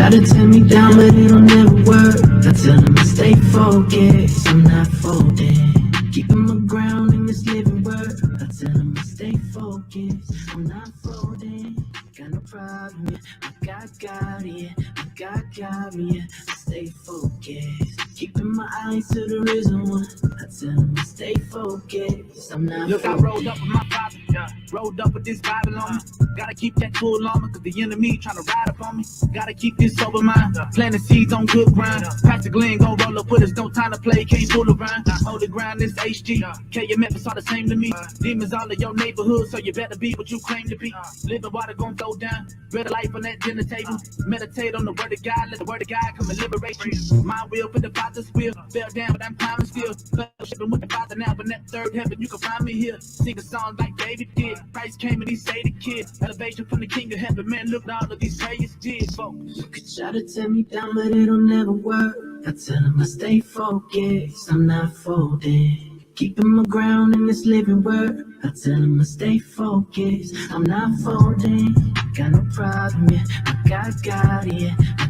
try to tear me down, but it'll never work. I tell them to stay focused, I'm not folding. Keeping my ground in this living word. I tell them to stay focused, I'm not folding. Got no problem, yeah. I got God, yeah. I got me, yeah. I stay focused. Keeping my eyes to the risen one. I tell them to stay focused, I'm not Look, folding. I rolled up with my father, rolled up with this Bible on me. Gotta keep that full on me, cause the enemy tryna ride up on me. Gotta keep this sober mind, planting seeds on good ground. Pastor Glenn gon' roll up with us, no time to play, can't fool around. Hold the ground, this HG. KMF all the same to me. Demons all in your neighborhood, so you better be what you claim to be. Living water gon' go down, better life on that dinner table. Meditate on the word of God, let the word of God come and liberate you. My will for the Father's will, fell down but I'm climbing still. Fellowshipping with the Father now, but in that third heaven you can find me here. Sing a song like David did, Christ came and he saved the kid. Elevation from the king of heaven, man, look at all of these prayers did, folks. You could try to tear me down, but it'll never work. I tell them I stay focused, I'm not folding. Keeping my ground in this living word. I tell them I stay focused, I'm not folding. Got no problem, yeah. I got God, yeah. I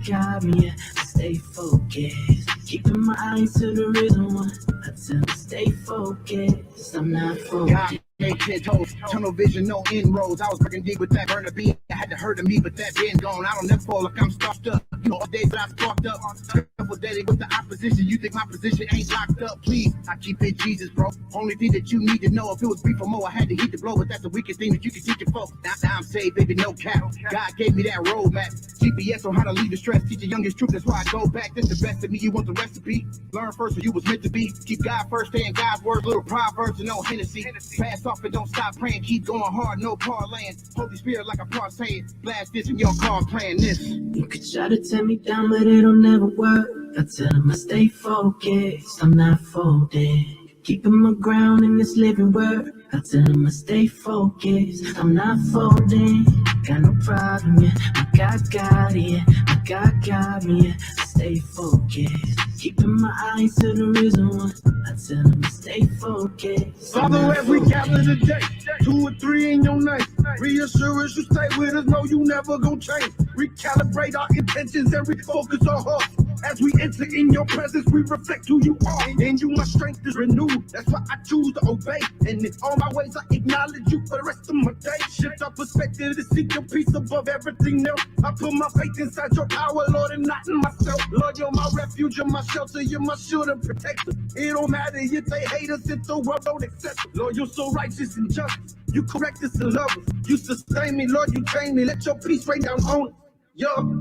got me, yeah. I stay focused. Keeping my eyes to the risen one. I tell them stay focused, I'm not folding. Ain't 10 toes, tunnel vision, no inroads. I was working deep with that burner beat. I had to hurt me, but that been gone. I don't never fall like I'm stuffed up. You know, all days that I sparked up. Careful dating with the opposition. You think my position ain't locked up? Please, I keep it Jesus, bro. Only thing that you need to know, if it was beef or more, I had to heat the blow. But that's the weakest thing that you can teach your folks. Now I'm saved, baby, no cap. God gave me that roadmap. GPS on how to leave the stress. Teach the youngest truth, that's why I go back. That's the best of me. You want the recipe? Learn first what you was meant to be. Keep God first, stay in God's word. Little Proverbs and no Hennessy. Pass off and don't stop praying. Keep going hard, no parlaying. Holy Spirit like a part saying. Blast this in your car playing this. You could try to tear me down, but it'll never work. I tell them I stay focused, I'm not folding. Keeping my ground in this living word. I tell them I stay focused, I'm not folding. Got no problem, yeah. I got God, yeah. I got me, yeah. I stay focused. Keeping my eyes to the risen one. I tell them to stay focused. Father, as we gather today, 2 or 3 in your name. Reassurance you stay with us, know you never gon' change. Recalibrate our intentions and refocus our hearts. As we enter in your presence, we reflect who you are. In you, my strength is renewed. That's why I choose to obey. And in all my ways, I acknowledge you for the rest of my day. Shift our perspective to seek your peace above everything else. I put my faith inside your power, Lord, and not in myself. Lord, you're my refuge, you're my shelter, you're my shield and protector. It don't matter if they hate us, if the world don't accept us. Lord, you're so righteous and just. You correct us and love us. You sustain me, Lord, you train me. Let your peace rain down on us.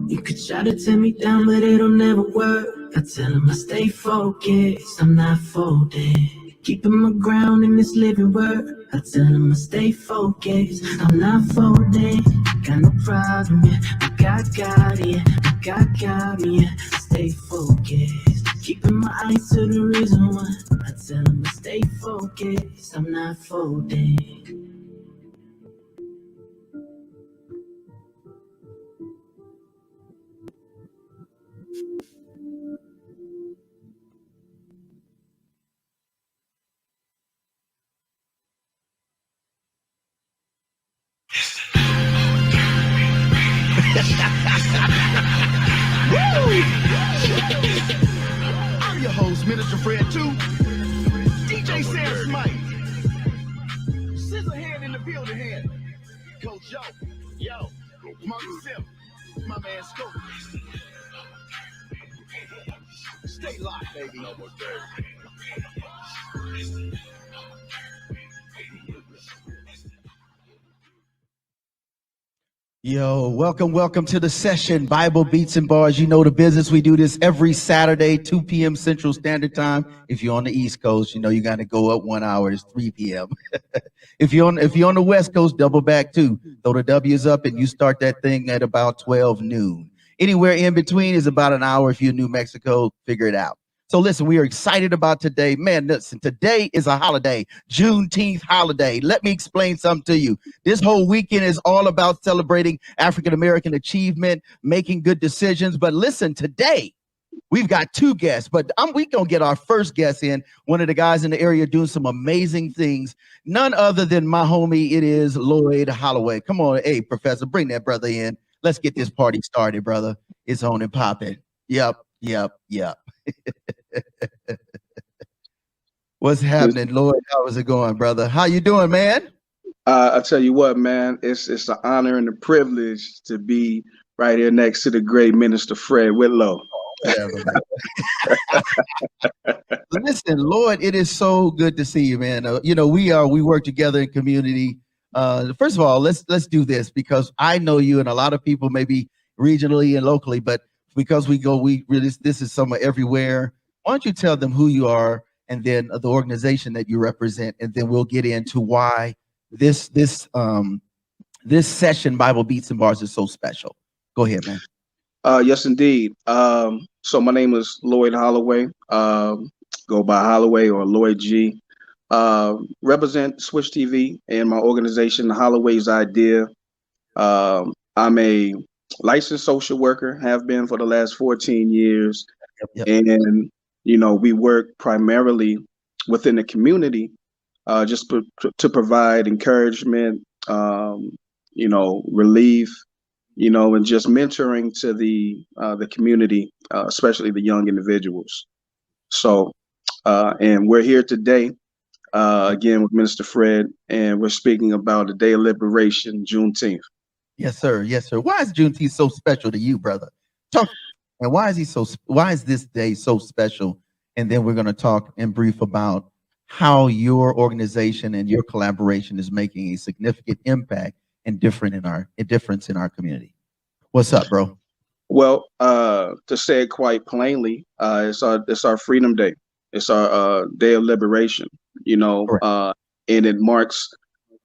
You could try to tear me down, but it'll never work. I tell them I stay focused, I'm not folding. Keeping my ground in this living word. I tell them I stay focused, I'm not folding. Got no problem, yeah. I got God, yeah. I got me, yeah. I stay focused. Keeping my eyes to the risen one. I tell them I stay focused, I'm not folding. I'm your host, Minister Fred 2. DJ Sam Smite. Scissor hand in the building here. Coach Yo, Mark Sim, my man Scope. Stay locked, baby. Yo, welcome to the session, Bible Beats and Bars. You know the business. We do this every Saturday, 2 p.m. Central Standard Time. If you're on the East Coast, you know you got to go up 1 hour. It's 3 p.m. If you're on the West Coast, double back too. Throw the W's up and you start that thing at about 12 noon. Anywhere in between is about an hour. If you're in New Mexico, figure it out. So listen, we are excited about today. Man, listen, today is a holiday, Juneteenth holiday. Let me explain something to you. This whole weekend is all about celebrating African-American achievement, making good decisions. But listen, today, we've got 2 guests, but we going to get our first guest in, one of the guys in the area doing some amazing things. None other than my homie, it is Lloyd Holloway. Come on, hey, Professor, bring that brother in. Let's get this party started, brother. It's on and popping. Yep, yep, yep. What's happening, Lloyd? How is it going, brother? How you doing, man? I tell you what, man, it's an honor and a privilege to be right here next to the great Minister Fred Whitlow. Whatever, man. Listen, Lloyd, it is so good to see you, man. We work together in community. First of all, let's do this because I know you and a lot of people maybe regionally and locally, but because we really this is somewhere everywhere. Why don't you tell them who you are and then the organization that you represent, and then we'll get into why this session Bible Beats and Bars is so special. Go ahead, man. Yes, indeed. So my name is Lloyd Holloway. Go by Holloway or Lloyd G. Represent Switch TV and my organization, Holloway's Idea. I'm a licensed social worker, have been for the last 14 years. Yep. And, we work primarily within the community, just to provide encouragement, relief, and just mentoring to the community, especially the young individuals. So, and we're here today, again with Minister Fred, and we're speaking about the Day of Liberation, Juneteenth. Yes, sir. Yes, sir. Why is Juneteenth so special to you, brother? Talk. And why is this day so special? And then we're going to talk in brief about how your organization and your collaboration is making a significant impact and difference in our community. What's up, bro? Well, to say it quite plainly, it's our Freedom Day. It's our Day of Liberation. And it marks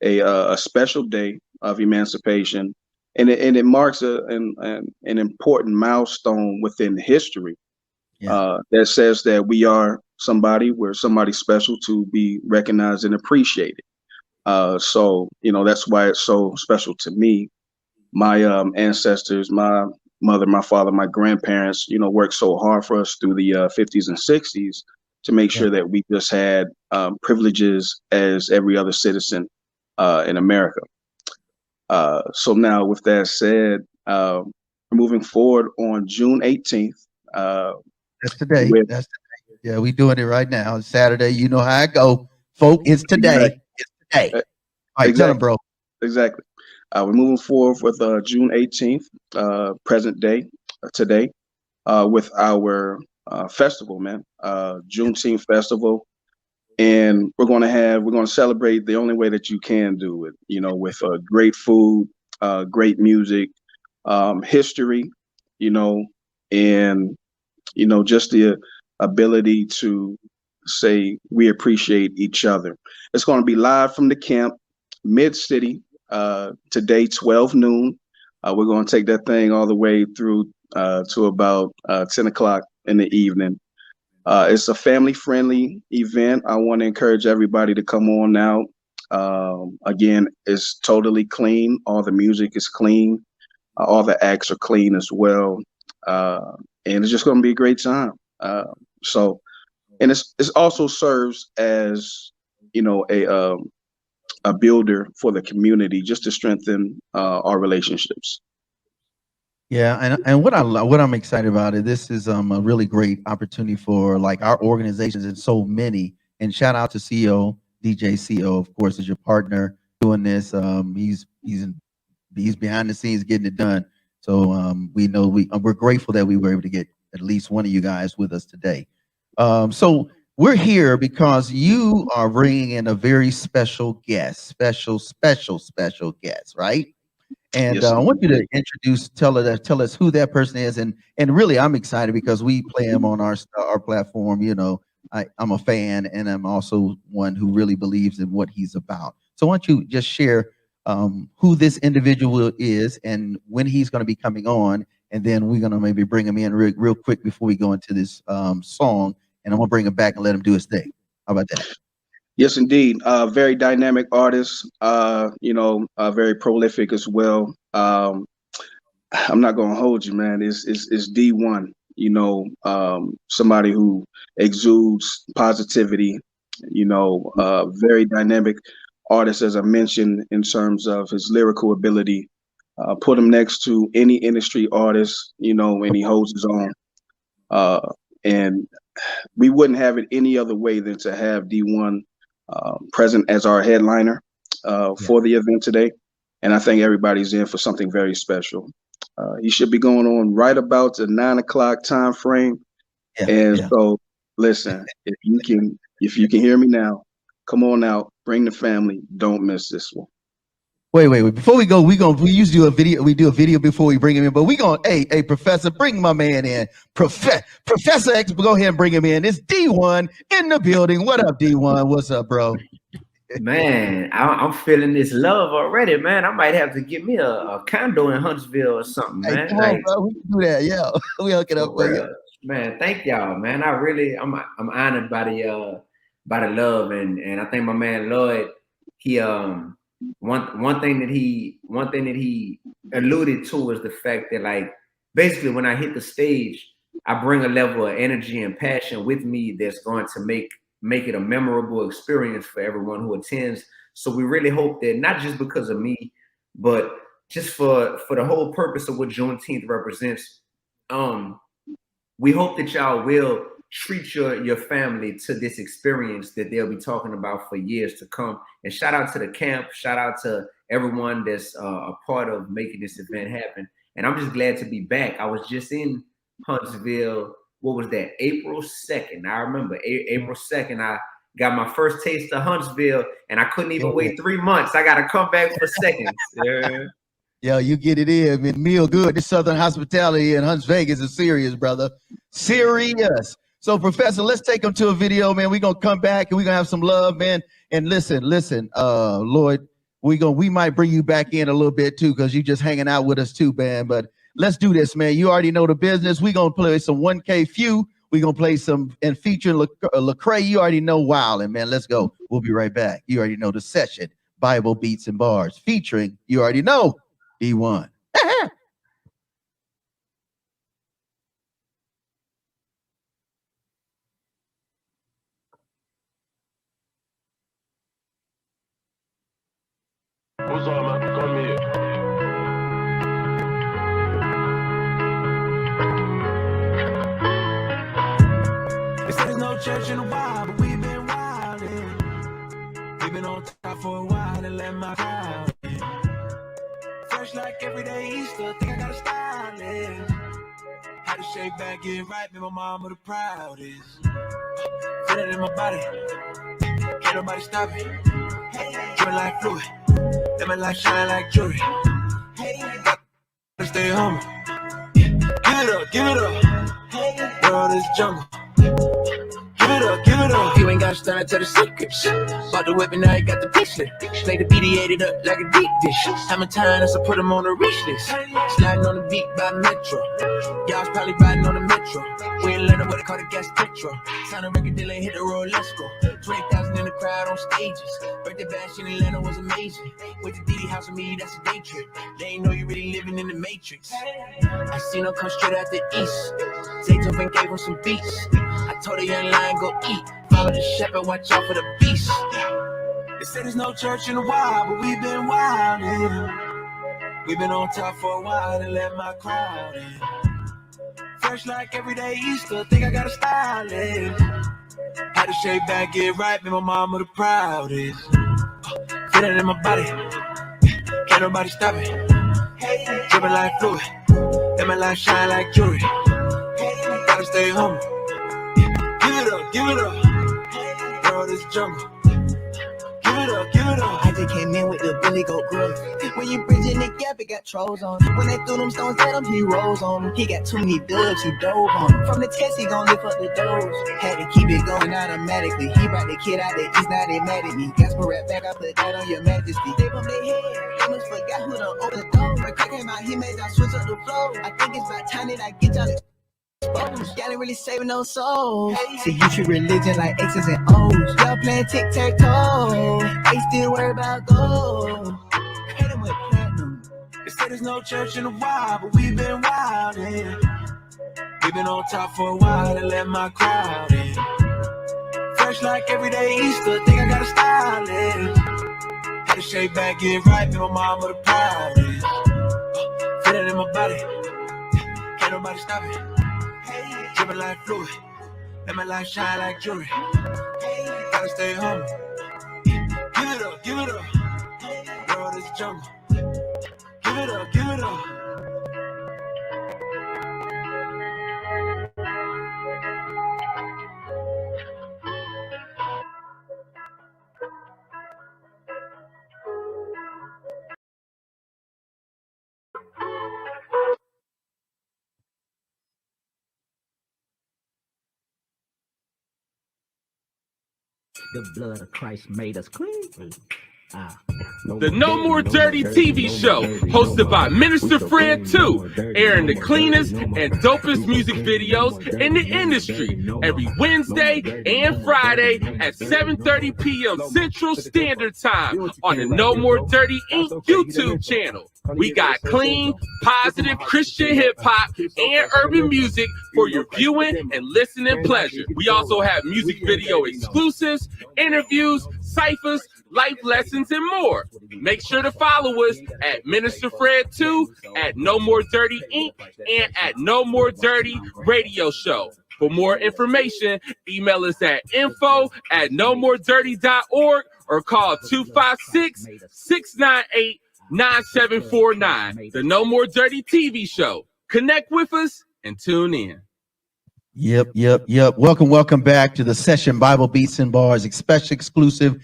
a special day of emancipation, and it marks an important milestone within history. That says that we're somebody special to be recognized and appreciated. So that's why it's so special to me. My ancestors, my mother, my father, my grandparents, worked so hard for us through the 50s and 60s to make sure that we just had privileges as every other citizen in America. So now, with that said, moving forward on June 18th. That's today. Yeah, we doing it right now. It's Saturday. You know how I go, folk. It's today. Exactly. It's today. All right, exactly. Tell them, bro. Exactly. We're moving forward with June 18th, present day, today, with our festival, man, Juneteenth festival. And we're going to celebrate the only way that you can do it, with great food, great music, history, and, just the ability to say we appreciate each other. It's going to be live from the camp, Mid-City, today, 12 noon. We're going to take that thing all the way through to about 10 o'clock in the evening. It's a family-friendly event. I want to encourage everybody to come on out. Again, it's totally clean. All the music is clean. All the acts are clean as well. And it's just going to be a great time. And it also serves as, a builder for the community, just to strengthen our relationships. Yeah, and what I'm excited about it. This is a really great opportunity for like our organizations and so many. And shout out to CEO DJ CEO, of course, is your partner doing this. He's behind the scenes getting it done. So we know we're grateful that we were able to get at least one of you guys with us today. So we're here because you are bringing in a very special guest, special guest, right? And Yes. I want you to tell us who that person is, and really, I'm excited because we play him on our platform. I'm a fan, and I'm also one who really believes in what he's about. So why don't you just share who this individual is and when he's going to be coming on, and then we're going to maybe bring him in real quick before we go into this song, and I'm going to bring him back and let him do his thing. How about that? Yes, indeed. Very dynamic artist, very prolific as well. I'm not going to hold you, man. It's Dee-1, somebody who exudes positivity, very dynamic artist, as I mentioned, in terms of his lyrical ability, Put him next to any industry artist, when he holds his own. And we wouldn't have it any other way than to have Dee-1 present as our headliner for the event today. And I think everybody's in for something very special. He should be going on right about the 9 o'clock time frame. So listen, if you can hear me now, come on out, bring the family, don't miss this one. Wait. Before we go, we usually do a video. We do a video before we bring him in, but hey, Professor, bring my man in. Professor X, go ahead and bring him in. It's Dee-1 in the building. What up, Dee-1? What's up, bro? Man, I'm feeling this love already, man. I might have to get me a condo in Huntsville or something, man. Come on, bro. We can do that. Yeah, we hook it up for you. Man, thank y'all, man. I'm honored by the love, and I think my man Lloyd, he one thing that he alluded to was the fact that, like, basically when I hit the stage, I bring a level of energy and passion with me that's going to make it a memorable experience for everyone who attends. So we really hope that, not just because of me, but just for the whole purpose of what Juneteenth represents, we hope that y'all will treat your family to this experience that they'll be talking about for years to come. And shout out to the camp, shout out to everyone that's a part of making this event happen. And I'm just glad to be back. I was just in Huntsville. What was that? April 2nd. I remember April 2nd, I got my first taste of Huntsville, and I couldn't even wait 3 months. I got to come back for seconds. Yeah. Yo, you get it in. Man, meal good. This Southern hospitality in Hunts Vegas is serious, brother. Serious. So, Professor, let's take them to a video, man. We're going to come back, and we're going to have some love, man. And listen, Lloyd, we might bring you back in a little bit, too, because you just hanging out with us, too, man. But let's do this, man. You already know the business. We're going to play some 1K Few. We're going to play some and feature Lecrae. You already know Wildin', man. Let's go. We'll be right back. You already know the session, Bible Beats and Bars, featuring, you already know, Dee-1. What's up, man? Come here. They say there's no church in a while, but we've been wildin'. We've been on top for a while and let my crowd in. Fresh like every day Easter, think I got a stylist. Had to shake back, get right, make my mama the proudest. Feel it in my body, can't nobody stop it. Drippin' like fluid, let my light shine like jewelry. Gotta stay humble, give it up, world is jungle. Give it up. You ain't got to stand to the secrets. Bought the whip and now you got the bitch lit. Play the beat, he ate it up like a deep dish. Time and time, so put him on the reach list. Sliding on the beat by Metro. Y'all's probably riding on the Metro. We ain't learning what they call the gas petrol. Sign a record deal and hit the road, let's go. 20,000 in the crowd on stages. Birthday bash in Atlanta was amazing. Went to Diddy house with me, that's a day trip. They ain't know you really living in the Matrix. I seen her come straight out the east. Zaytoven and gave him some beats. I told her young lion go eat. Follow the shepherd, watch out for the beast. They say there's no church in a while, but we've been wildin'. We've been on top for a while and let my crowd in. Fresh like every day Easter, think I got a stylist. Had to shake back, get right, make my mama the proudest. Feel it in my body, can't nobody stop it. Drippin' like fluid, let my light shine like jewelry. Gotta stay humble, give it up, world is jungle. Give it up. I just came in with the Billy Goat growth. When you bridging the gap, it got trolls on. When they threw them stones at him, he rolls on him. He got too many dubs, he dove on him. From the test, he gon' lift up the doors. Had to keep it going automatically. He brought the kid out the east, now they mad at me. Gasper rap back, I put that on your majesty. They bump their head, they must forgot who done opened the door. When Crack came out, he made y'all switch up the flow. I think it's about time that I get y'all exposed. Y'all ain't really saving no souls. See, you treat religion like X's and O's. Y'all playing tic-tac-toe. They still worry about gold. Hit them with platinum. They say there's no church in a while, but we've been wildin'. We've been on top for a while and let my crowd in. Fresh like every day Easter, think I got a stylist. Had to shake back, get right, make my mama the proudest. Feel it in my body. Can't nobody stop it. Dripping like fluid. Let my life shine like jewelry. Gotta stay humble. Give it up, give it up. World is a jungle. Give it up, give it up. The blood of Christ made us clean. The No More Dirty TV show, hosted by Minister Fred 2, airing the cleanest and dopest music videos in the industry every Wednesday and Friday at 7:30 p.m. Central Standard Time on the No More Dirty Inc. YouTube channel. We got clean, positive Christian hip-hop and urban music for your viewing and listening pleasure. We also have music video exclusives, interviews, ciphers, life lessons, and more. Make sure to follow us at Minister Fred 2, at No More Dirty Inc., and at No More Dirty Radio Show. For more information, email us at info@nomoredirty.org or call 256-698-9749. The No More Dirty TV show. Connect with us and tune in. Yep. Welcome back to the session Bible Beats and Bars, special exclusive.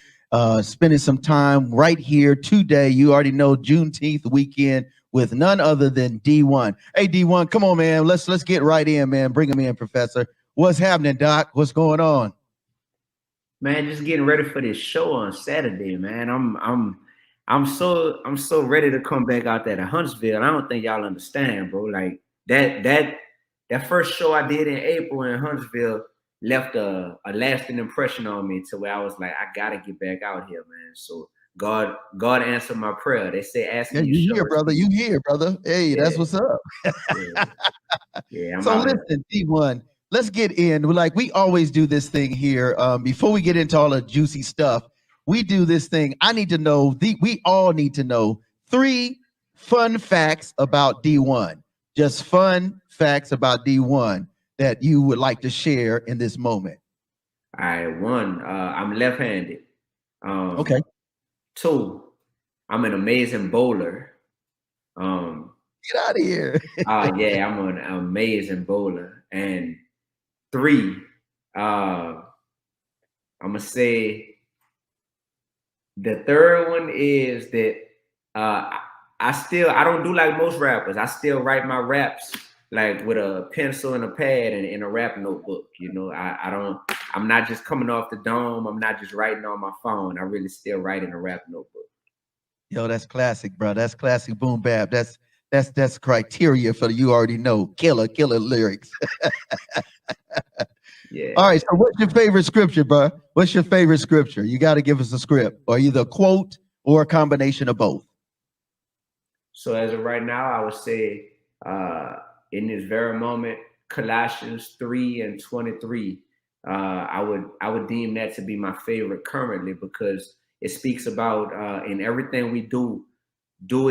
Spending some time right here today. You already know, Juneteenth weekend with none other than Dee-1. Hey, Dee-1, come on, man. Let's get right in, man. Bring him in, Professor. What's happening, Doc? What's going on? Man, just getting ready for this show on Saturday, man. I'm so ready to come back out there to Huntsville. I don't think y'all understand, bro. Like that first show I did in April in Huntsville left a lasting impression on me to where I was like, I gotta get back out here, man. So God answered my prayer. They say, ask me. You here, brother. You here, brother. Hey, yeah. That's what's up. Yeah. So listen, Dee-1, let's get in. We always do this thing here. Before we get into all the juicy stuff, we do this thing. We all need to know 3 fun facts about Dee-1. Just fun facts about Dee-1 that you would like to share in this moment. All right, 1, I'm left-handed. Okay. 2, I'm an amazing bowler. Get out of here. Yeah, I'm an amazing bowler. And 3, I'm gonna say the third one is that I don't do like most rappers. I still write my raps like with a pencil and a pad and in a rap notebook. You know, I'm not just coming off the dome. I'm not just writing on my phone. I really still write in a rap notebook. Yo, that's classic, bro. That's classic boom bap. That's criteria for you already know. Killer lyrics. Yeah. All right. So what's your favorite scripture, bro? What's your favorite scripture? You got to give us a script or either a quote or a combination of both. So as of right now, I would say in this very moment, Colossians 3:23. I would deem that to be my favorite currently because it speaks about in everything we do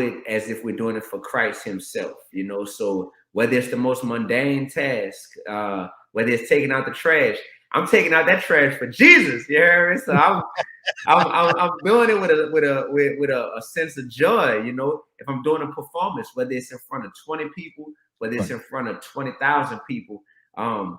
it as if we're doing it for Christ himself, you know. So whether it's the most mundane task, whether it's taking out the trash, I'm taking out that trash for Jesus. You hear me? So I'm doing it with a sense of joy, you know. If I'm doing a performance, whether it's in front of 20 people, whether it's in front of 20,000 people, I'm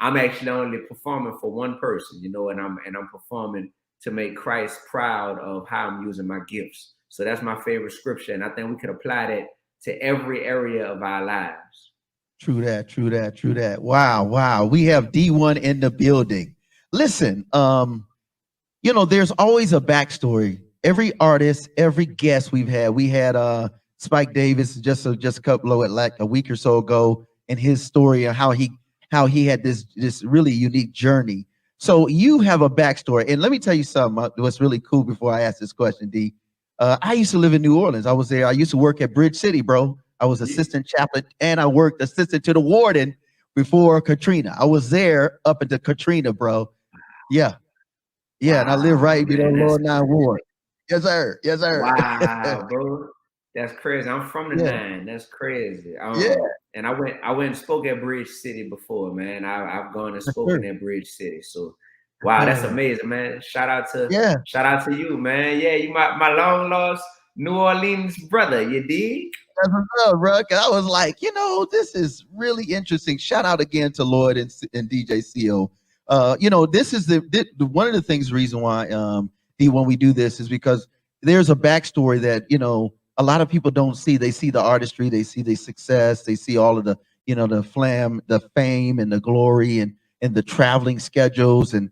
actually only performing for one person, you know, and I'm performing to make Christ proud of how I'm using my gifts. So that's my favorite scripture, and I think we could apply that to every area of our lives. True that. Wow. We have Dee-1 in the building. Listen, you know, there's always a backstory. Every artist, every guest we had Spike Davis just a couple of like a week or so ago, and his story of how he had this really unique journey. So you have a backstory, and let me tell you something. What's really cool before I ask this question, D. I used to live in New Orleans. I was there. I used to work at Bridge City, bro. I was assistant chaplain, and I worked assistant to the warden before Katrina. I was there up into Katrina, bro. Yeah. And I live right below Lord 9 Ward. Yes, sir. Wow, bro. That's crazy. I'm from the Yeah. 9. That's crazy. Yeah. And I went and spoke at Bridge City before, man. I've gone and spoken at Bridge City. So wow, that's amazing, man. Shout out to you, man. Yeah, you my long lost New Orleans brother, you dig? That's what's up, bro. 'Cause I was like, this is really interesting. Shout out again to Lloyd and DJ CO. This is the one of the things, reason why when we do this is because there's a backstory that a lot of people don't see. They see the artistry, they see the success, they see all of the the fame and the glory and the traveling schedules and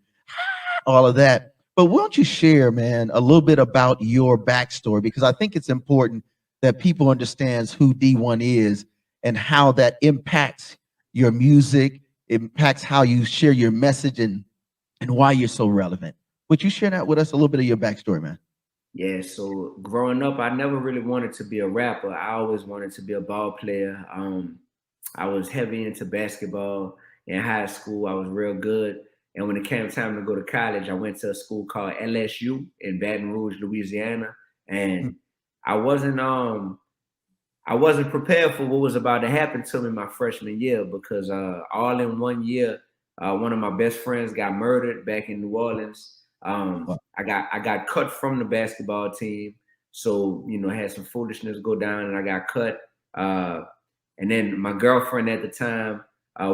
all of that. But why don't you share, man, a little bit about your backstory? Because I think it's important that people understands who Dee-1 is and how that impacts your music, impacts how you share your message and why you're so relevant. Would you share that with us, a little bit of your backstory, man? Yeah, so growing up, I never really wanted to be a rapper. I always wanted to be a ball player. I was heavy into basketball in high school. I was real good. And when it came time to go to college, I went to a school called LSU in Baton Rouge, Louisiana. And I wasn't prepared for what was about to happen to me my freshman year because all in one year, one of my best friends got murdered back in New Orleans. I got cut from the basketball team. So, had some foolishness go down and I got cut. And then my girlfriend at the time,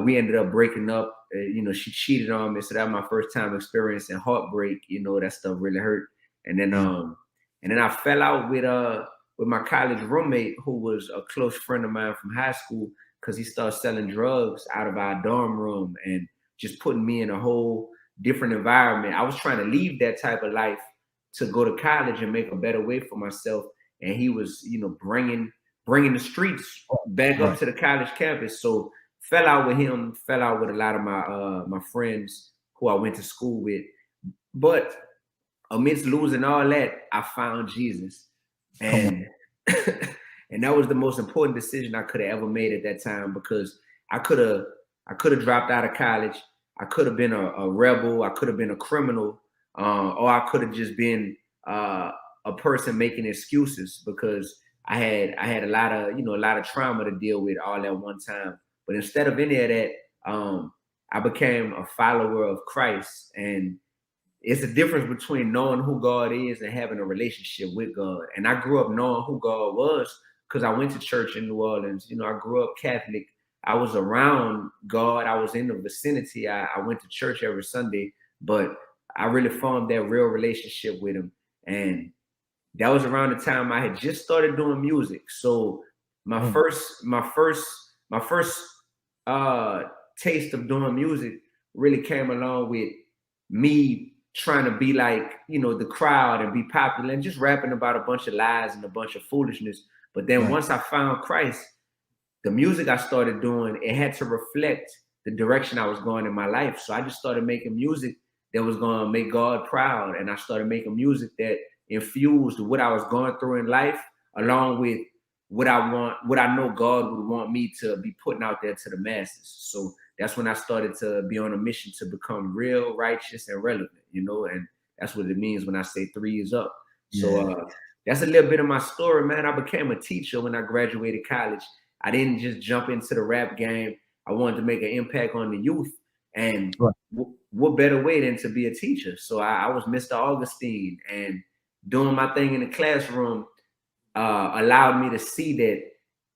we ended up breaking up. She cheated on me. So that was my first time experiencing heartbreak. That stuff really hurt. And then I fell out with my college roommate, who was a close friend of mine from high school, because he started selling drugs out of our dorm room and just putting me in a whole different environment. I was trying to leave that type of life to go to college and make a better way for myself. And he was, bringing the streets back up to the college campus. So fell out with him, fell out with a lot of my friends who I went to school with. But amidst losing all that, I found Jesus. And and that was the most important decision I could have ever made at that time, because I could have dropped out of college. I could have been a rebel. I could have been a criminal, or I could have just been a person making excuses, because I had a lot of trauma to deal with all at one time. But instead of any of that, I became a follower of Christ. And it's the difference between knowing who God is and having a relationship with God. And I grew up knowing who God was because I went to church in New Orleans. I grew up Catholic. I was around God. I was in the vicinity. I went to church every Sunday, but I really formed that real relationship with him. And that was around the time I had just started doing music. So my first taste of doing music really came along with me trying to be like, the crowd and be popular and just rapping about a bunch of lies and a bunch of foolishness. But then once I found Christ, the music I started doing, it had to reflect the direction I was going in my life. So I just started making music that was going to make God proud. And I started making music that infused what I was going through in life, along with what I know God would want me to be putting out there to the masses. So that's when I started to be on a mission to become real, righteous, and relevant, and that's what it means when I say 3 is up. Yeah. So that's a little bit of my story, man. I became a teacher when I graduated college. I didn't just jump into the rap game. I wanted to make an impact on the youth. And what better way than to be a teacher? So I was Mr. Augustine, and doing my thing in the classroom allowed me to see that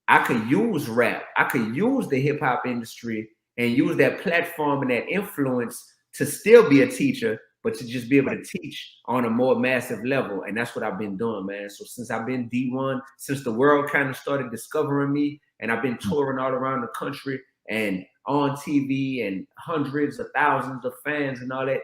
I could use rap. I could use the hip hop industry and use that platform and that influence to still be a teacher, but to just be able to teach on a more massive level. And that's what I've been doing, man. So since I've been Dee-1, since the world kind of started discovering me, and I've been touring all around the country and on TV and hundreds of thousands of fans and all that,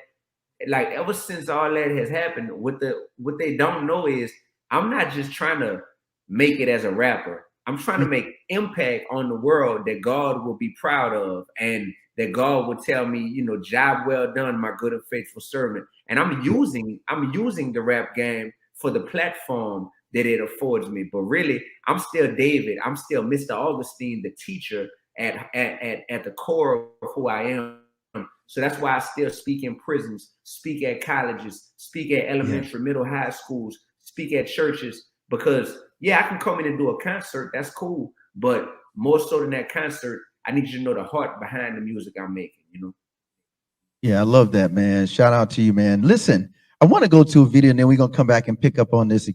like ever since all that has happened, what they don't know is I'm not just trying to make it as a rapper. I'm trying to make impact on the world that God will be proud of, and that God will tell me, job well done, my good and faithful servant. And I'm using the rap game for the platform that it affords me. But really, I'm still David. I'm still Mr. Augustine, the teacher at the core of who I am. So that's why I still speak in prisons, speak at colleges, speak at elementary, middle, high schools, speak at churches, because yeah, I can come in and do a concert. That's cool. But more so than that concert, I need you to know the heart behind the music I'm making, you know? Yeah, I love that, man. Shout out to you, man. Listen, I want to go to a video and then we're gonna come back and pick up on this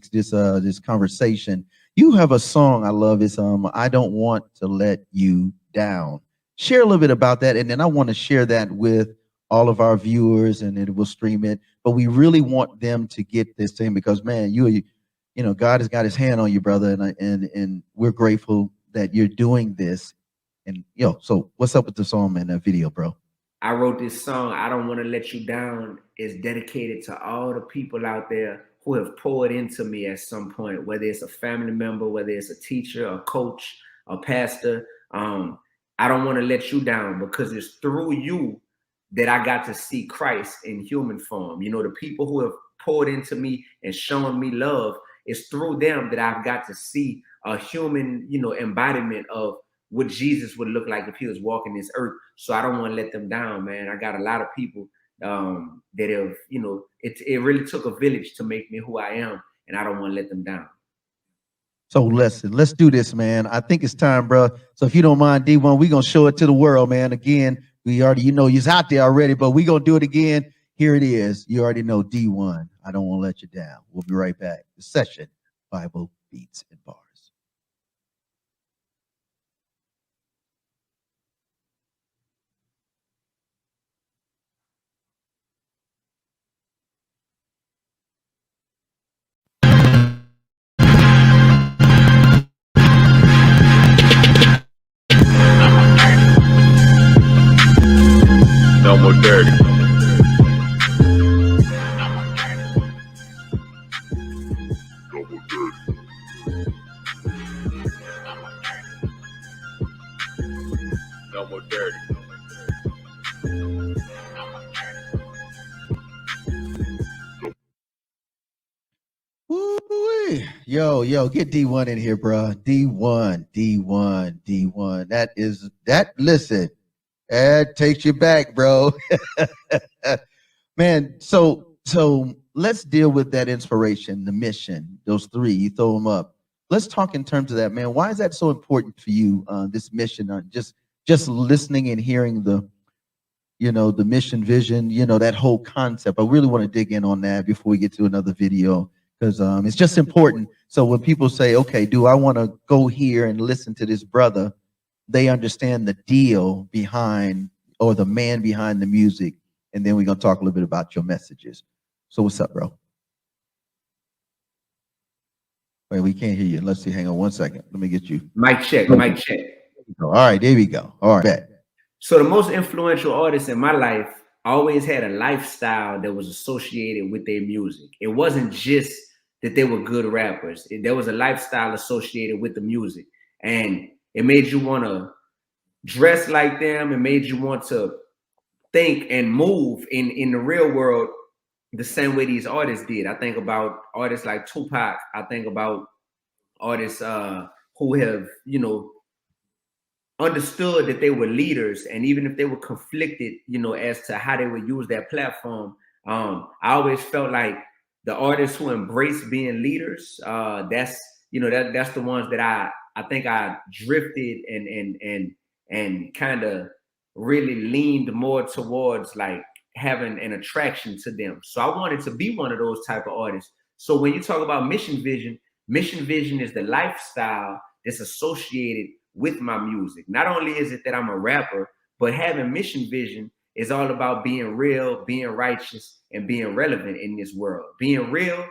conversation. You have a song I love. It's I Don't Want to Let You Down. Share a little bit about that, and then I want to share that with all of our viewers, and it will stream it. But we really want them to get this thing because, man, you know, God has got His hand on you, brother, and we're grateful that you're doing this. And so what's up with the song and that video, bro? I wrote this song, I Don't Want to Let You Down, is dedicated to all the people out there who have poured into me at some point, whether it's a family member, whether it's a teacher, a coach, a pastor. I don't want to let you down because it's through you that I got to see Christ in human form. You know, the people who have poured into me and shown me love, it's through them that I've got to see a human, you know, embodiment of what Jesus would look like if he was walking this earth. So I don't want to let them down, man. I got a lot of people that have, you know, it really took a village to make me who I am, and I don't want to let them down. So let's do this, man. I think it's time, bro. So if you don't mind, Dee-1, we're gonna show it to the world, man. Again, we already, you know, he's out there already, but we're gonna do it again. Here it is. You already know Dee-1. I don't want to let you down. We'll be right back. The session, Bible Beats and Bars. No more dirty. No more dirty. Woo-wee. Yo, get Dee-1 in here, bro. Dee-1. Listen, that takes you back, bro. Man, so let's deal with that inspiration, the mission, those three, you throw them up. Let's talk in terms of that, man. Why is that so important for you, this mission, just listening and hearing the mission, vision, that whole concept? I really want to dig in on that before we get to another video, because it's just important. So when people say, okay, do I want to go here and listen to this brother, they understand the deal behind, or the man behind the music. And then we're going to talk a little bit about your messages. So what's up, bro? Wait, we can't hear you. Let's see. Hang on one second. Let me get you. Mic check, mic check. All right, there we go. All right. So the most influential artists in my life always had a lifestyle that was associated with their music. It wasn't just that they were good rappers. There was a lifestyle associated with the music. And it made you want to dress like them. It made you want to think and move in the real world the same way these artists did. I think about artists like Tupac. I think about artists who have, understood that they were leaders, and even if they were conflicted, as to how they would use that platform, I always felt like the artists who embrace being leaders, that's the ones that I think I drifted and kind of really leaned more towards, like, having an attraction to them. So I wanted to be one of those type of artists. So when you talk about mission vision is the lifestyle that's associated with my music. Not only is it that I'm a rapper, but having mission vision is all about being real, being righteous, and being relevant in this world. Being real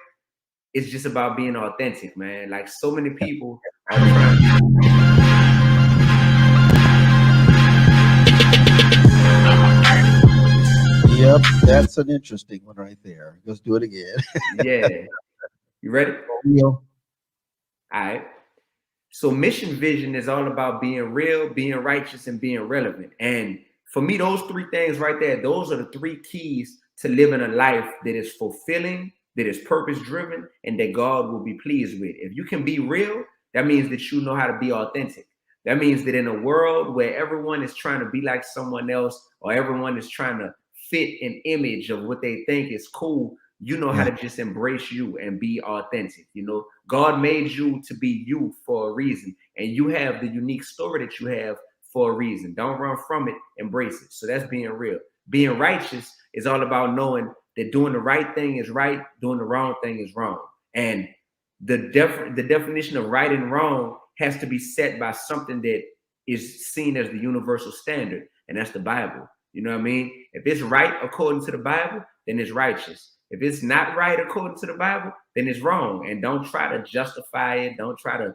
is just about being authentic, man. Like, so many people are trying. Yep, that's an interesting one right there. Let's do it again. Yeah. You ready? All right. So mission vision is all about being real, being righteous, and being relevant. And for me, those three things right there, those are the three keys to living a life that is fulfilling, that is purpose-driven, and that God will be pleased with. If you can be real, that means that you know how to be authentic. That means that in a world where everyone is trying to be like someone else, or everyone is trying to fit an image of what they think is cool, you know how to just embrace you and be authentic. You know, God made you to be you for a reason, and you have the unique story that you have for a reason. Don't run from it, embrace it. So that's being real. Being righteous is all about knowing that doing the right thing is right, doing the wrong thing is wrong. And the definition of right and wrong has to be set by something that is seen as the universal standard, and that's the Bible. You know what I mean? If it's right according to the Bible, then it's righteous. If it's not right according to the Bible, then it's wrong. And don't try to justify it. Don't try to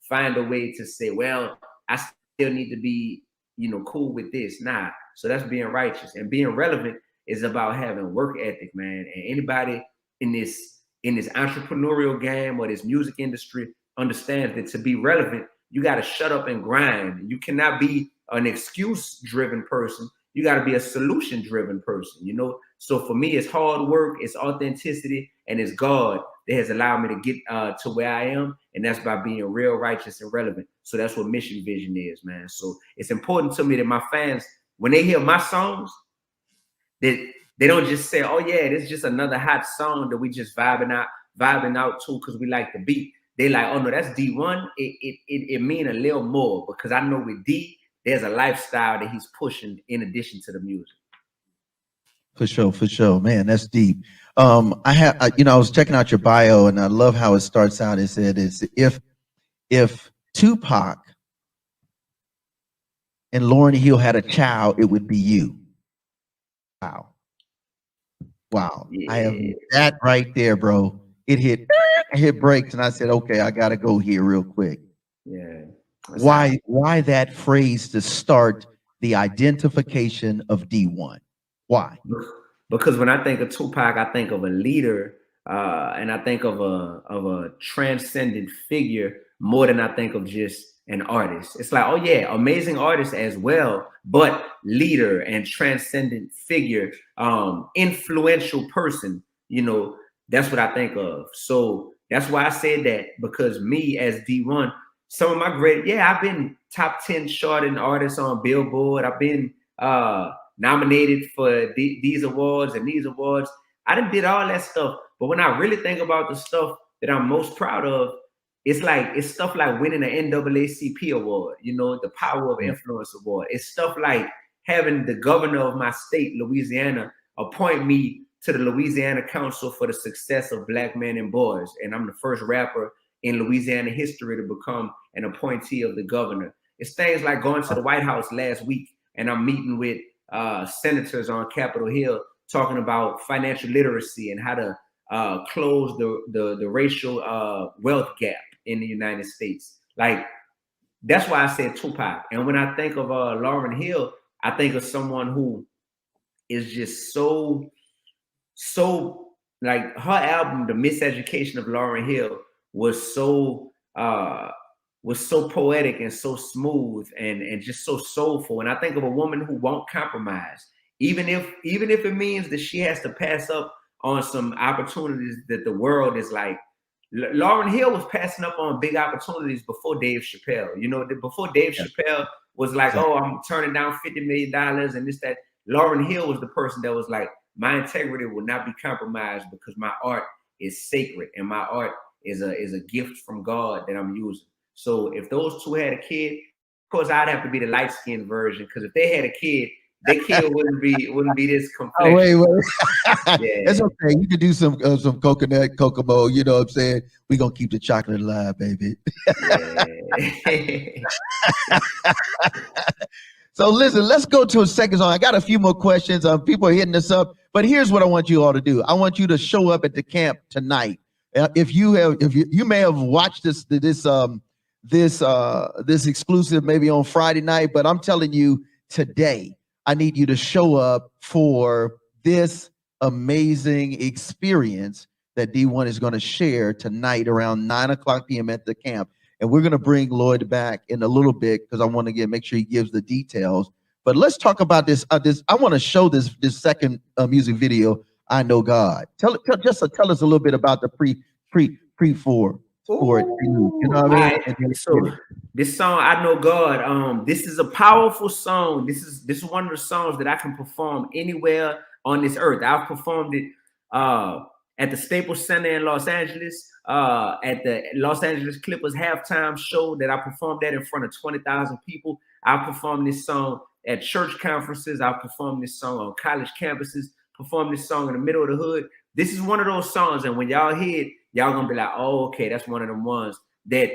find a way to say, well, I still need to be, you know, cool with this. Nah. So that's being righteous. And being relevant is about having work ethic, man. And anybody in this entrepreneurial game or this music industry understands that to be relevant, you got to shut up and grind. You cannot be an excuse-driven person. You got to be a solution-driven person, you know? So for me, it's hard work, it's authenticity, and it's God that has allowed me to get to where I am, and that's by being real, righteous, and relevant. So that's what mission vision is, man. So it's important to me that my fans, when they hear my songs, that they don't just say, oh yeah, this is just another hot song that we just vibing out to because we like the beat. They like, oh no, that's Dee-1. It mean a little more because I know with D, there's a lifestyle that he's pushing in addition to the music. For sure, man. That's deep. I was checking out your bio, and I love how it starts out. It said, "It's if Tupac and Lauryn Hill had a child, it would be you." Wow. Yeah. I have that right there, bro. It hit brakes, and I said, okay, I gotta go here real quick. Yeah. Why that phrase to start the identification of Dee-1? Why? Because when I think of Tupac, I think of a leader, and I think of a transcendent figure more than I think of just an artist. It's like, oh yeah, amazing artist as well, but leader and transcendent figure, influential person, you know, that's what I think of. So that's why I said that, because me as Dee-1, some of my I've been top 10 charting artists on Billboard. I've been nominated for these awards and these awards. I done did all that stuff. But when I really think about the stuff that I'm most proud of, it's stuff like winning an NAACP award, you know, the Power of Influence award. It's stuff like having the governor of my state, Louisiana, appoint me to the Louisiana Council for the Success of Black Men and Boys. And I'm the first rapper in Louisiana history to become an appointee of the governor. It's things like going to the White House last week, and I'm meeting with senators on Capitol Hill talking about financial literacy and how to close the racial wealth gap in the United States. Like, that's why I said Tupac. And when I think of Lauryn Hill, I think of someone who is just so like, her album, The Miseducation of Lauryn Hill, was so poetic and so smooth and just so soulful. And I think of a woman who won't compromise, even if it means that she has to pass up on some opportunities that the world is like. Lauryn Hill was passing up on big opportunities before Dave Chappelle. You know, before Dave Chappelle was like, oh, I'm turning down $50 million and this, that. Lauryn Hill was the person that was like, my integrity will not be compromised because my art is sacred and my art is a gift from God that I'm using. So if those two had a kid, of course I'd have to be the light-skinned version, because if they had a kid, their kid wouldn't be this complex. Oh, wait. Yeah. That's okay. You can do some coconut, Kokomo, you know what I'm saying? We're gonna keep the chocolate alive, baby. So listen, let's go to a second song. I got a few more questions. People are hitting us up, but here's what I want you all to do. I want you to show up at the camp tonight. If you may have watched this exclusive maybe on Friday night, but I'm telling you today, I need you to show up for this amazing experience that Dee-1 is going to share tonight around 9:00 p.m. at the camp. And we're going to bring Lloyd back in a little bit because I want to make sure he gives the details. But let's talk about this. I want to show this second music video, I Know God. Tell us a little bit about the pre for it. You know what I mean? So this song, I Know God, this is a powerful song. This is one of the songs that I can perform anywhere on this earth. I've performed it at the Staples Center in Los Angeles, at the Los Angeles Clippers halftime show that I performed at in front of 20,000 people. I performed this song at church conferences. I performed this song on college campuses, performed this song in the middle of the hood. This is one of those songs, and when y'all hear it, y'all gonna be like, oh, okay, that's one of them ones that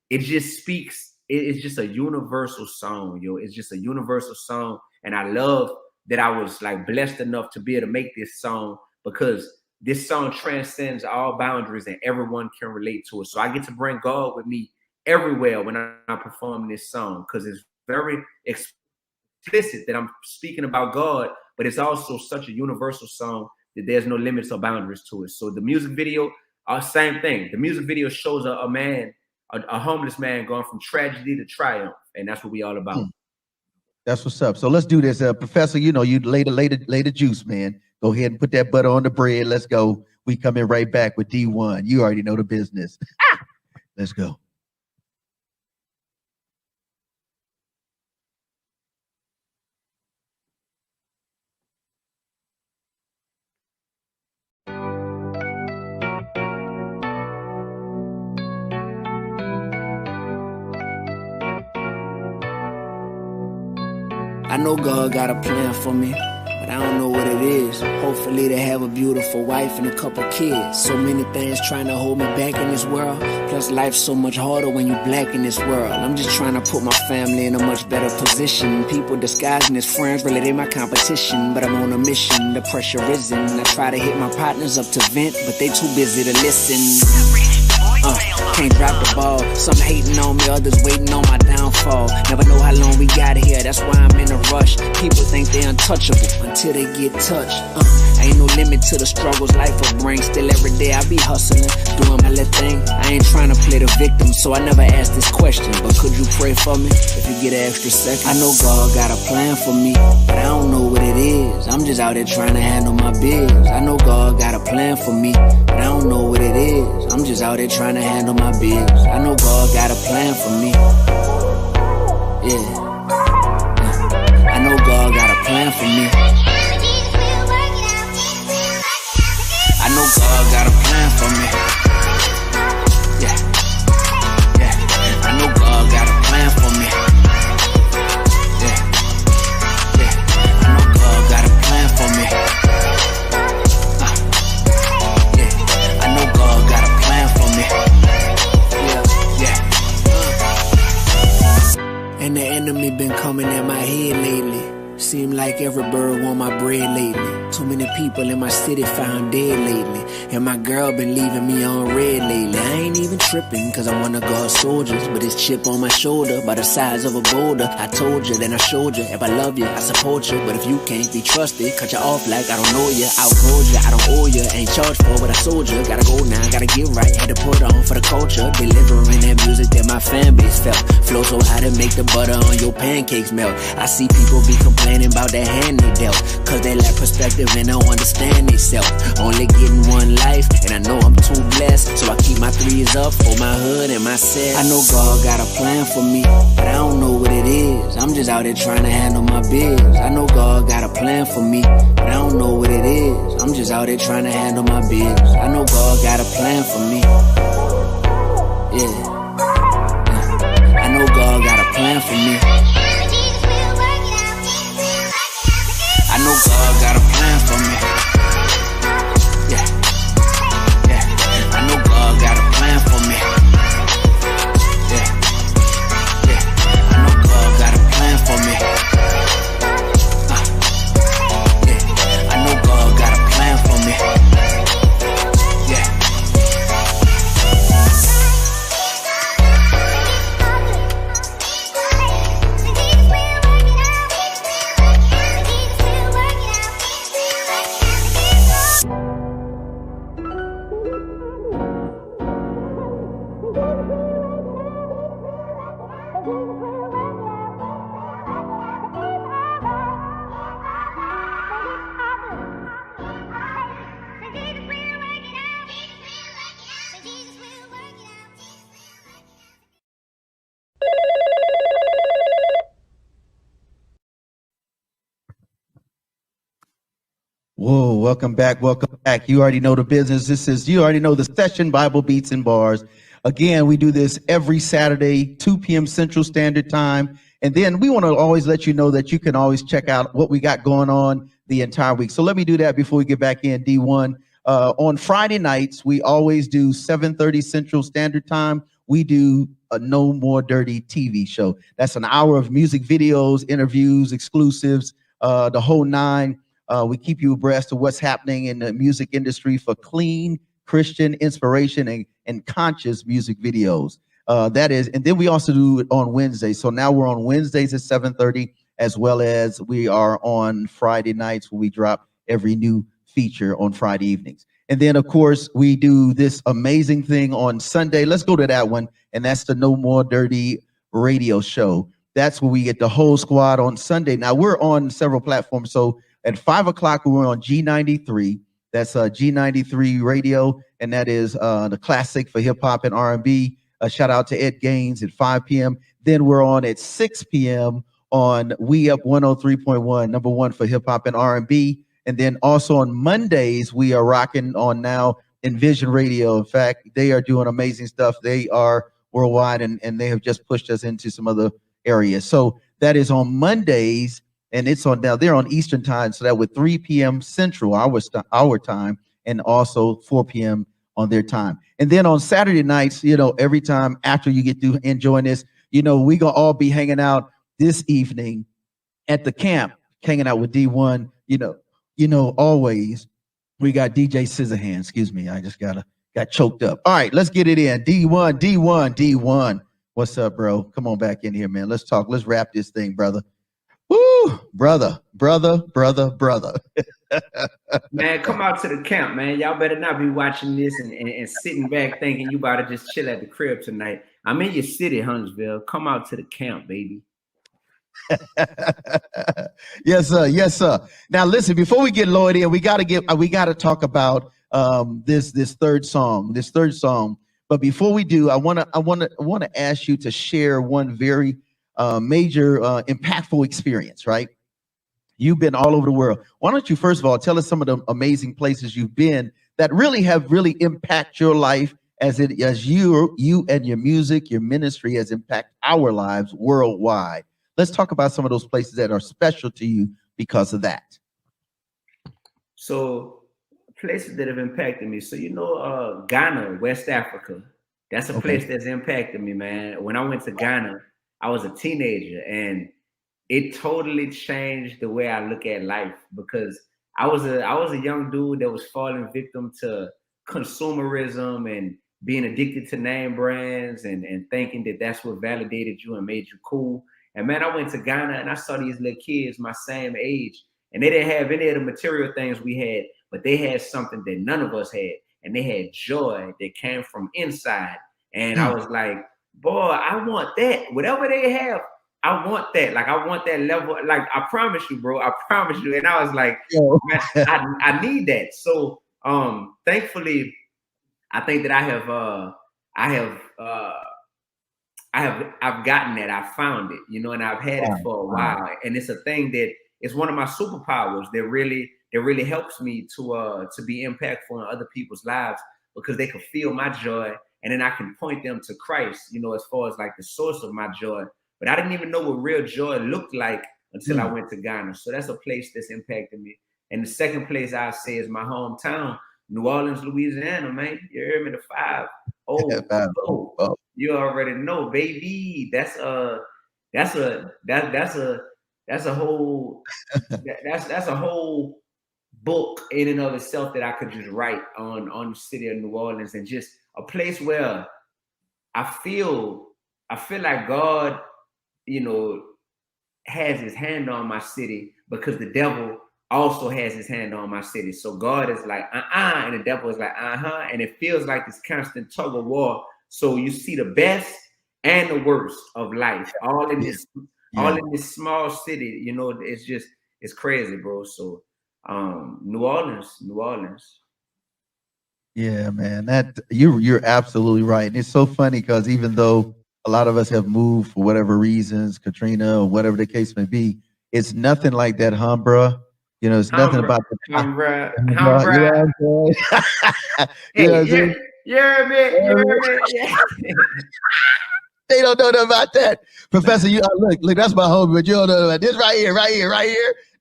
it just speaks. It's just a universal song, yo. It's just a universal song. And I love that I was like blessed enough to be able to make this song, because this song transcends all boundaries and everyone can relate to it. So I get to bring God with me everywhere when I perform this song, because it's very explicit that I'm speaking about God, but it's also such a universal song that there's no limits or boundaries to it. So the music video, same thing. The music video shows a man, a homeless man going from tragedy to triumph, and that's what we all about. That's what's up. So let's do this, Professor. You know, you lay the juice, man. Go ahead and put that butter on the bread. Let's go. We coming right back with Dee-1. You already know the business. Let's go. I know God got a plan for me, but I don't know what it is. Hopefully to have a beautiful wife and a couple kids. So many things trying to hold me back in this world. Plus life's so much harder when you black in this world. I'm just trying to put my family in a much better position. People disguising as friends, really they my competition. But I'm on a mission, the pressure risen. I try to hit my partners up to vent, but they too busy to listen. Can't drop the ball. Some hating on me, others waiting on my downfall. Never know how long we got here, that's why I'm in a rush. People think they untouchable until they get touched. Ain't no limit to the struggles life will bring. Still every day I be hustling, doing my little thing. I ain't trying to play the victim, so I never ask this question. But could you pray for me if you get an extra second? I know God got a plan for me, but I don't know what it is. I'm just out here trying to handle my biz. I know God got a plan for me, but I don't know what it is. I'm just out here trying to handle my biz. I know God got a plan for me. Yeah. I know God got a plan for me. I know God got a plan for me. Yeah. Yeah. I know God got a plan for me. Yeah. Yeah. I know God got a plan for me. Yeah. I know God got a plan for me. Yeah. And the enemy been coming at my head lately. Seem like every bird want my bread lately. Too many people in my city found dead lately. And my girl been leaving me on red lately. I ain't even tripping, cause I'm one of God's soldiers. But this chip on my shoulder, by the size of a boulder. I told you, then I showed you. If I love you, I support you. But if you can't be trusted, cut you off like I don't know you. Outgrow you, I don't owe you. Ain't charged for what I sold you. Gotta go now, gotta get right. Had to put on for the culture. Delivering that music that my fan base felt. Flow so high to make the butter on your pancakes melt. I see people be complaining about the hand they dealt, cause they lack perspective and don't understand themselves. Only getting one life, and I know I'm too blessed, so I keep my threes up for my hood and my set. I know God got a plan for me, but I don't know what it is. I'm just out here trying to handle my biz. I know God got a plan for me, but I don't know what it is. I'm just out here trying to handle my biz. I know God got a plan for me. Yeah. I know God got a plan for me. I know God got a plan for me. Yeah. Yeah. I know God got a plan for me. Yeah. Yeah. I know God got a plan for me. Yeah. I know God got a plan for me. Yeah. Whoa, welcome back. Welcome back. You already know the business. You already know the session, Bible Beats and Bars. Again, we do this every Saturday, 2 p.m. Central Standard Time. And then we want to always let you know that you can always check out what we got going on the entire week. So let me do that before we get back in, D1. On Friday nights, we always do 7:30 Central Standard Time. We do a No More Dirty TV show. That's an hour of music videos, interviews, exclusives, the whole nine. We keep you abreast of what's happening in the music industry for clean Christian inspiration and conscious music videos. That is, and then we also do it on Wednesdays. So now we're on Wednesdays at 7:30, as well as we are on Friday nights where we drop every new feature on Friday evenings. And then, of course, we do this amazing thing on Sunday. Let's go to that one. And that's the No More Dirty radio show. That's where we get the whole squad on Sunday. Now, we're on several platforms. So at 5 o'clock, we're on G93. That's G93 radio. And that is the classic for hip hop and R&B. Shout out to Ed Gaines at 5 p.m. Then we're on at 6 p.m. on We Up 103.1, number one for hip hop and R&B. And then also on Mondays, we are rocking on now Envision Radio. In fact, they are doing amazing stuff. They are worldwide, and they have just pushed us into some other areas. So that is on Mondays, and it's on now. They're on Eastern time, so that with 3 p.m. Central, our time, and also 4 p.m. on their time. And then on Saturday nights, every time after you get through enjoying this, we gonna all be hanging out this evening at the camp, hanging out with D1, always we got DJ Scissorhands. Excuse me, I just got choked up. All right, let's get it in. D1. What's up, bro? Come on back in here, man. Let's talk. Let's wrap this thing, brother. Woo, brother. Man, come out to the camp, man. Y'all better not be watching this and sitting back thinking you about to just chill at the crib tonight. I'm in your city, Huntsville. Come out to the camp, baby. Yes, sir. Now, listen. Before we get Lloyd in, we gotta talk about this third song. But before we do, I wanna ask you to share one very major, impactful experience. Right? You've been all over the world. Why don't you first of all tell us some of the amazing places you've been that really have impacted your life as you and your music, your ministry has impacted our lives worldwide. Let's talk about some of those places that are special to you because of that. So places that have impacted me. So, Ghana, West Africa, that's a place that's impacted me, man. When I went to Ghana, I was a teenager, and it totally changed the way I look at life, because I was a young dude that was falling victim to consumerism and being addicted to name brands and thinking that that's what validated you and made you cool. And man, I went to Ghana and I saw these little kids my same age, and they didn't have any of the material things we had, but they had something that none of us had. And they had joy that came from inside. And I was like, boy, I want that. Whatever they have, I want that. Like, I want that level. Like, I promise you, bro. I promise you. And I was like, man, I need that. So thankfully, I think that I've gotten that. I found it, and I've had it for a while. And it's a thing that is one of my superpowers that really helps me to be impactful in other people's lives, because they can feel my joy, and then I can point them to Christ, as far as like the source of my joy. But I didn't even know what real joy looked like until I went to Ghana. So that's a place that's impacted me. And the second place I say is my hometown, New Orleans, Louisiana, man. You hear me? The 5. Oh, you already know, baby. That's a whole that's a whole book in and of itself that I could just write on the city of New Orleans, and just a place where I feel like God, has his hand on my city, because the devil also has his hand on my city. So God is like, and the devil is like, and it feels like this constant tug of war. So you see the best and the worst of life all in this small city. It's crazy, bro. So New Orleans. Yeah, man, that you're absolutely right. And it's so funny because even though a lot of us have moved for whatever reasons, Katrina or whatever the case may be, it's nothing like that, huh, bruh? You know, it's nothing about the bruh. you know what I'm saying? Hey, You know what I'm saying? you heard me? You heard me? Yeah. They don't know nothing about that. Professor, you look, that's my homie, but you don't know about this right here.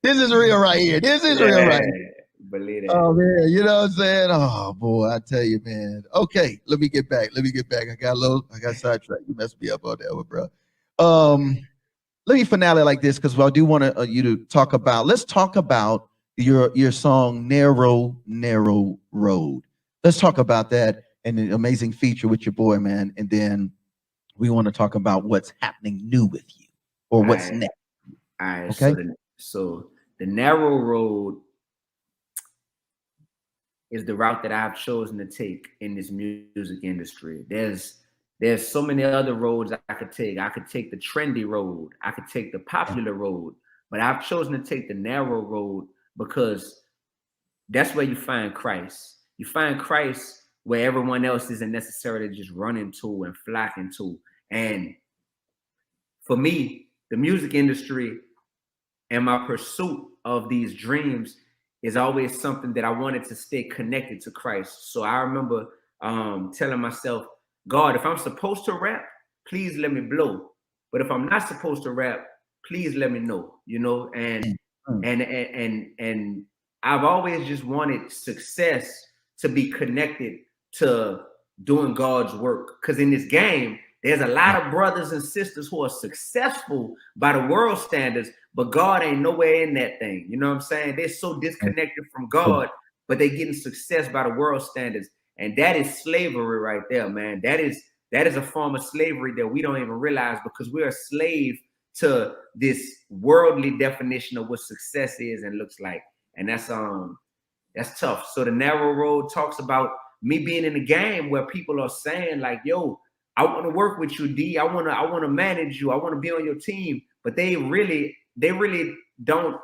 This is real right here. This is real right here. Believe it. Oh man, you know what I'm saying? Oh boy, I tell you, man. Okay, let me get back. I got sidetracked. You messed me up on that one, bro. Let me finale like this because I do want you to talk about. Let's talk about your song "Narrow Road." Let's talk about that and an amazing feature with your boy, man. And then we want to talk about what's happening new with you or what's next. All right. Okay. So the narrow road is the route that I've chosen to take in this music industry. There's so many other roads I could take. I could take the trendy road. I could take the popular road, but I've chosen to take the narrow road because that's where you find Christ. You find Christ where everyone else isn't necessarily just running to and flocking to. And for me, the music industry and my pursuit of these dreams is always something that I wanted to stay connected to Christ. So I remember telling myself, God, if I'm supposed to rap, please let me blow. But if I'm not supposed to rap, please let me know, you know? And I've always just wanted success to be connected to doing God's work. Because in this game, there's a lot of brothers and sisters who are successful by the world standards, but God ain't nowhere in that thing. You know what I'm saying? They're so disconnected from God, but they're getting success by the world standards. And that is slavery right there, man. That is a form of slavery that we don't even realize because we're a slave to this worldly definition of what success is and looks like. And that's tough. So the narrow road talks about me being in a game where people are saying like, yo, I want to work with you, D. I want to manage you. I want to be on your team. But they really don't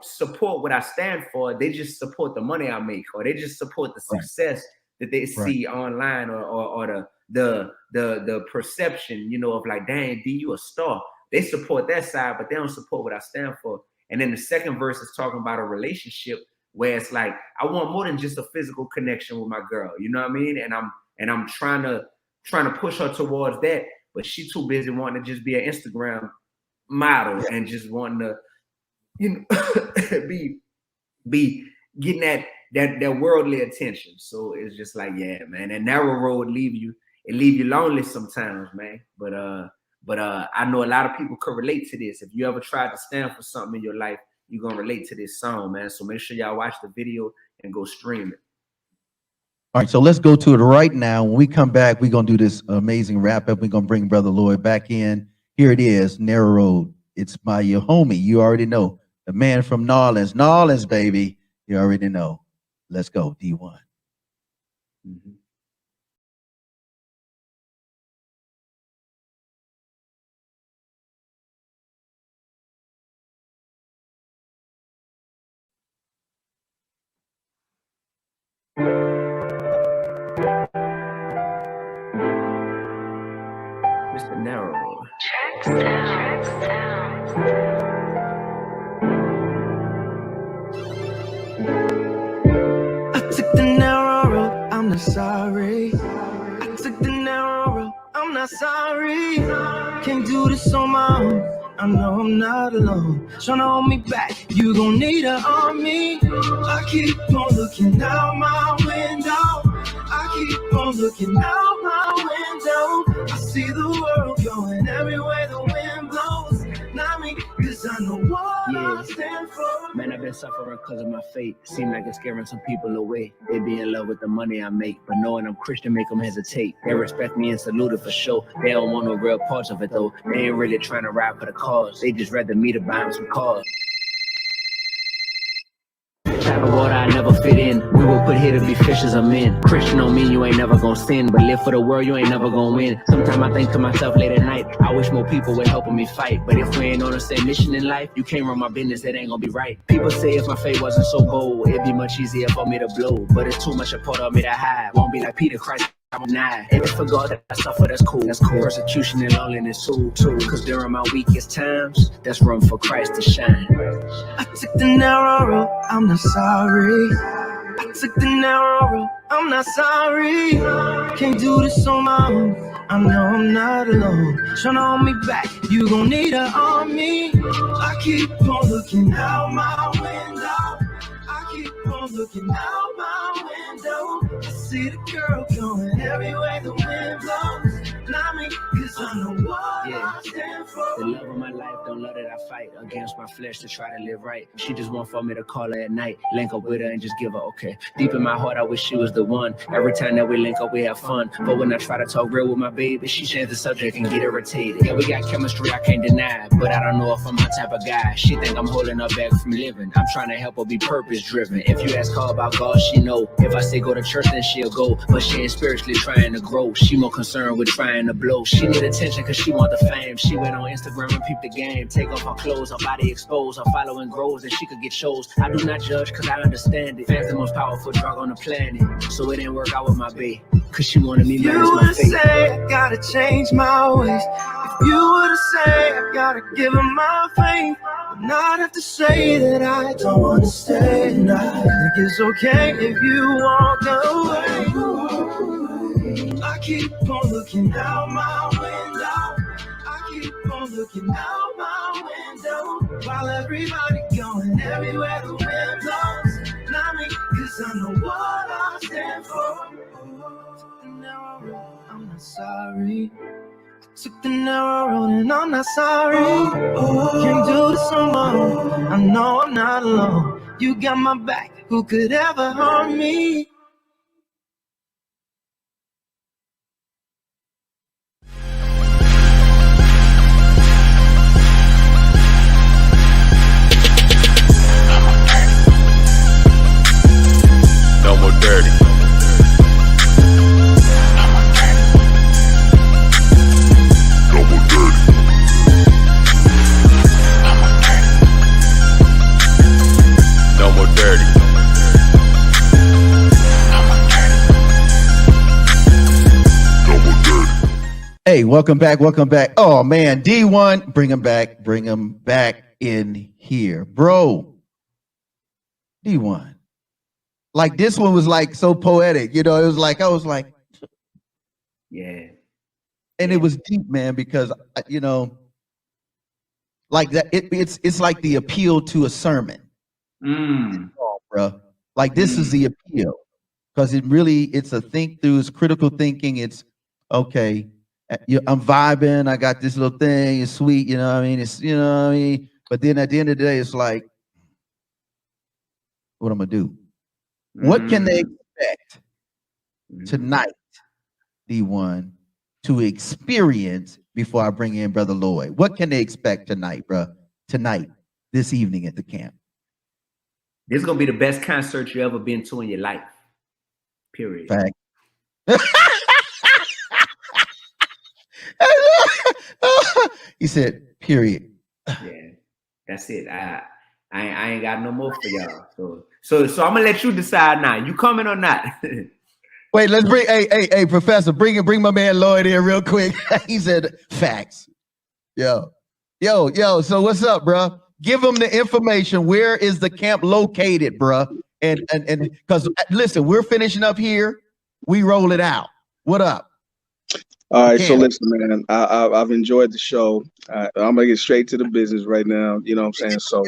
support what I stand for. They just support the money I make, or they just support the success that they see online, or the perception, you know, of like, dang, D, you a star. They support that side, but they don't support what I stand for. And then the second verse is talking about a relationship where it's like, I want more than just a physical connection with my girl. You know what I mean? And I'm trying to push her towards that, but she too busy wanting to just be an Instagram model and just wanting to, you know, be getting that worldly attention. So it's just like, yeah, man, that narrow road leave you lonely sometimes, man. But I know a lot of people could relate to this. If you ever tried to stand for something in your life, you're gonna relate to this song, man. So make sure y'all watch the video and go stream it. All right, so let's go to it right now. When we come back, we're going to do this amazing wrap up. We're going to bring Brother Lloyd back in. Here it is, Narrow Road. It's by your homie. You already know. The man from Nolens. Nolens, baby. You already know. Let's go, D-1. Mm-hmm. Mr. Narrow Road. I took the narrow road, I'm not sorry. I took the narrow road, I'm not sorry. Can't do this on my own. I know I'm not alone. Tryna hold me back, you gon' need an army. I keep on looking out my window. I keep on looking out my window. I see the world going everywhere the wind blows. Not me, cause I know what I stand for. Man, I've been suffering because of my fate. Seem like it's scaring some people away. They be in love with the money I make, but knowing I'm Christian make them hesitate. They respect me and salute it for sure. They don't want no real parts of it though. They ain't really trying to ride for the cause. They just rather me to buy them some cars. Type of water I never fit in. We were put here to be fishers of men. Christian don't mean you ain't never gonna sin, but live for the world, you ain't never gonna win. Sometimes I think to myself late at night, I wish more people would helping me fight. But if we ain't on the same mission in life, you can't run my business, that ain't gonna be right. People say if my faith wasn't so bold, it'd be much easier for me to blow. But it's too much a part of me to hide. Won't be like Peter, Christ Nah, and if I go that I suffer, that's cool. That's cool. Persecution and loneliness too. Cause during my weakest times, that's room for Christ to shine. I took the narrow road, I'm not sorry. I took the narrow road, I'm not sorry. Can't do this on my own. I know I'm not alone. Tryna hold me back, you gon' need an army. I keep on looking out my window. I keep on looking out my window. I see the girl going every way the wind blows. Not me, cause I know what I stand for. The love of my life, don't love that I fight against my flesh to try to live right. She just want for me to call her at night, link up with her and just give her okay. Deep in my heart, I wish she was the one. Every time that we link up, we have fun. But when I try to talk real with my baby, she changed the subject and get irritated. Yeah, we got chemistry, I can't deny, but I don't know if I'm my type of guy. She think I'm holding her back from living. I'm trying to help her be purpose driven. If you ask her about God, she know. If I say go to church, then she'll go. But she ain't spiritually trying to grow. She more concerned with trying to blow. She need attention cause she want the fame. She went on Instagram and peep the game. Take off her clothes, her body exposed. Her following grows and she could get shows. I do not judge cause I understand it. Fans the most powerful drug on the planet. So it didn't work out with my babe. Cause she wanted me to manage my fate. You would say I gotta change my ways. If you were to say I gotta give her my faith, but not have to say that I don't wanna stay. And I think it's okay if you walk away. I keep on looking out my window. I keep on looking out my window. While everybody going everywhere the wind blows. Not me, cause I know what I stand for. I'm not sorry. Took the narrow road and I'm not sorry. Can't do this on my own. I know I'm not alone. You got my back. Who could ever harm me? No more dirty. No more dirty. No more dirty. No more dirty. Hey, welcome back. Welcome back. Oh man, Dee-1, bring him back. Bring him back in here, bro. Dee-1. Like this one was like so poetic, you know. It was like I was like, Yeah. and it was deep, man, because you know, like that. It's like the appeal to a sermon, bro. Like this is the appeal because it's a think through. It's critical thinking. It's okay. I'm vibing. I got this little thing. It's sweet, you know what I mean? It's, you know what I mean? But then at the end of the day, it's like, what I'm gonna do? What can they expect tonight, Dee-1, to experience before I bring in Brother Lloyd? What can they expect tonight, bro? Tonight, this evening at the camp? This is gonna be the best concert you ever been to in your life. Period. Fact. He said, period. Yeah, that's it. I ain't got no more for y'all. So I'm gonna let you decide now. You coming or not? Wait, let's bring hey, Professor, bring my man Lloyd in real quick. He said facts. Yo. So what's up, bro? Give them the information. Where is the camp located, bro? And because listen, we're finishing up here. We roll it out. What up? All right, so listen, man. I've enjoyed the show. I'm gonna get straight to the business right now. You know what I'm saying? So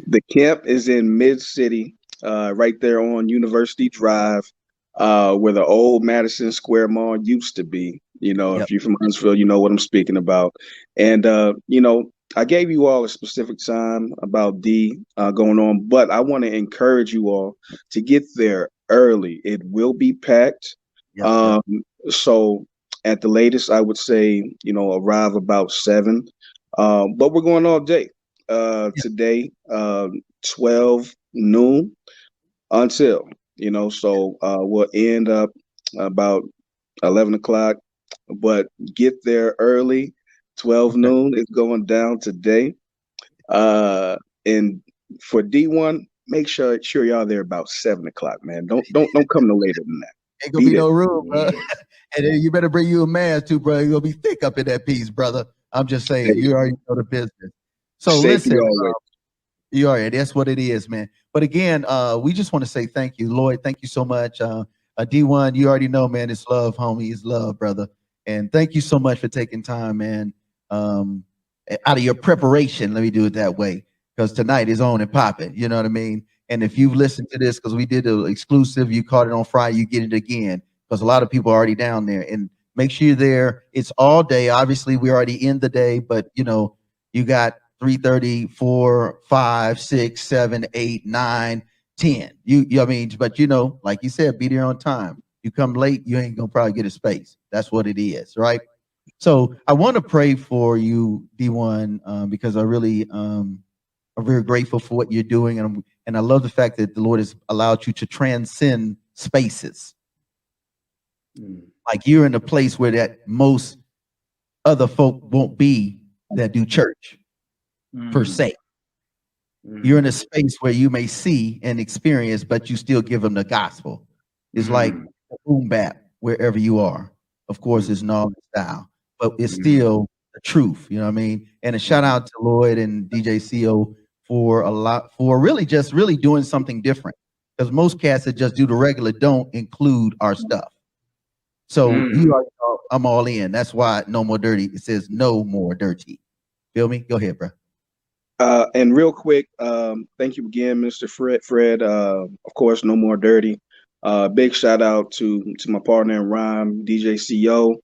the camp is in Mid City, right there on University Drive, where the old Madison Square Mall used to be. You know, if you're from Huntsville, you know what I'm speaking about. And you know, I gave you all a specific time about D going on, but I want to encourage you all to get there early. It will be packed. So at the latest, I would say, you know, arrive about 7. But we're going all day. Today, 12 noon until, you know, so we'll end up about 11 o'clock, but get there early. 12 noon is going down today. And for D1, make sure y'all there about 7 o'clock, man. Don't come no later than that. Ain't gonna be no room, bro. Yeah. And then you better bring you a man too, bro. You're gonna be thick up in that piece, brother. I'm just saying, Hey, you already know the business. So safety listen, always. you already, that's what it is, man. But again, we just want to say thank you, Lloyd. Thank you so much. D1, you already know, man, it's love, homie. It's love, brother. And thank you so much for taking time, man. Out of your preparation, let me do it that way, because tonight is on and popping. You know what I mean? And if you've listened to this, because we did the exclusive, you caught it on Friday, you get it again, because a lot of people are already down there. And make sure you're there. It's all day. Obviously, we're already in the day, but you know, you got 3:30, 4, 5, 6, 7, 8, 9, 10. I mean, but you know, like you said, be there on time. You come late, you ain't gonna probably get a space. That's what it is, right? So I want to pray for you, D1, because I really I'm very grateful for what you're doing, and I love the fact that the Lord has allowed you to transcend spaces. Like you're in a place where that most other folk won't be that do church per se. You're in a space where you may see and experience, but you still give them the gospel. It's like a boom bap wherever you are. Of course, it's not style, but it's still the truth. You know what I mean? And a shout out to Lloyd and DJ CO for really just really doing something different. Because most cats that just do the regular don't include our stuff. So you are, I'm all in. That's why No More Dirty. It says no more dirty. Feel me? Go ahead, bro. And real quick, thank you again, Mr. Fred. Of course, No More Dirty. Big shout out to my partner in rhyme, DJ CO.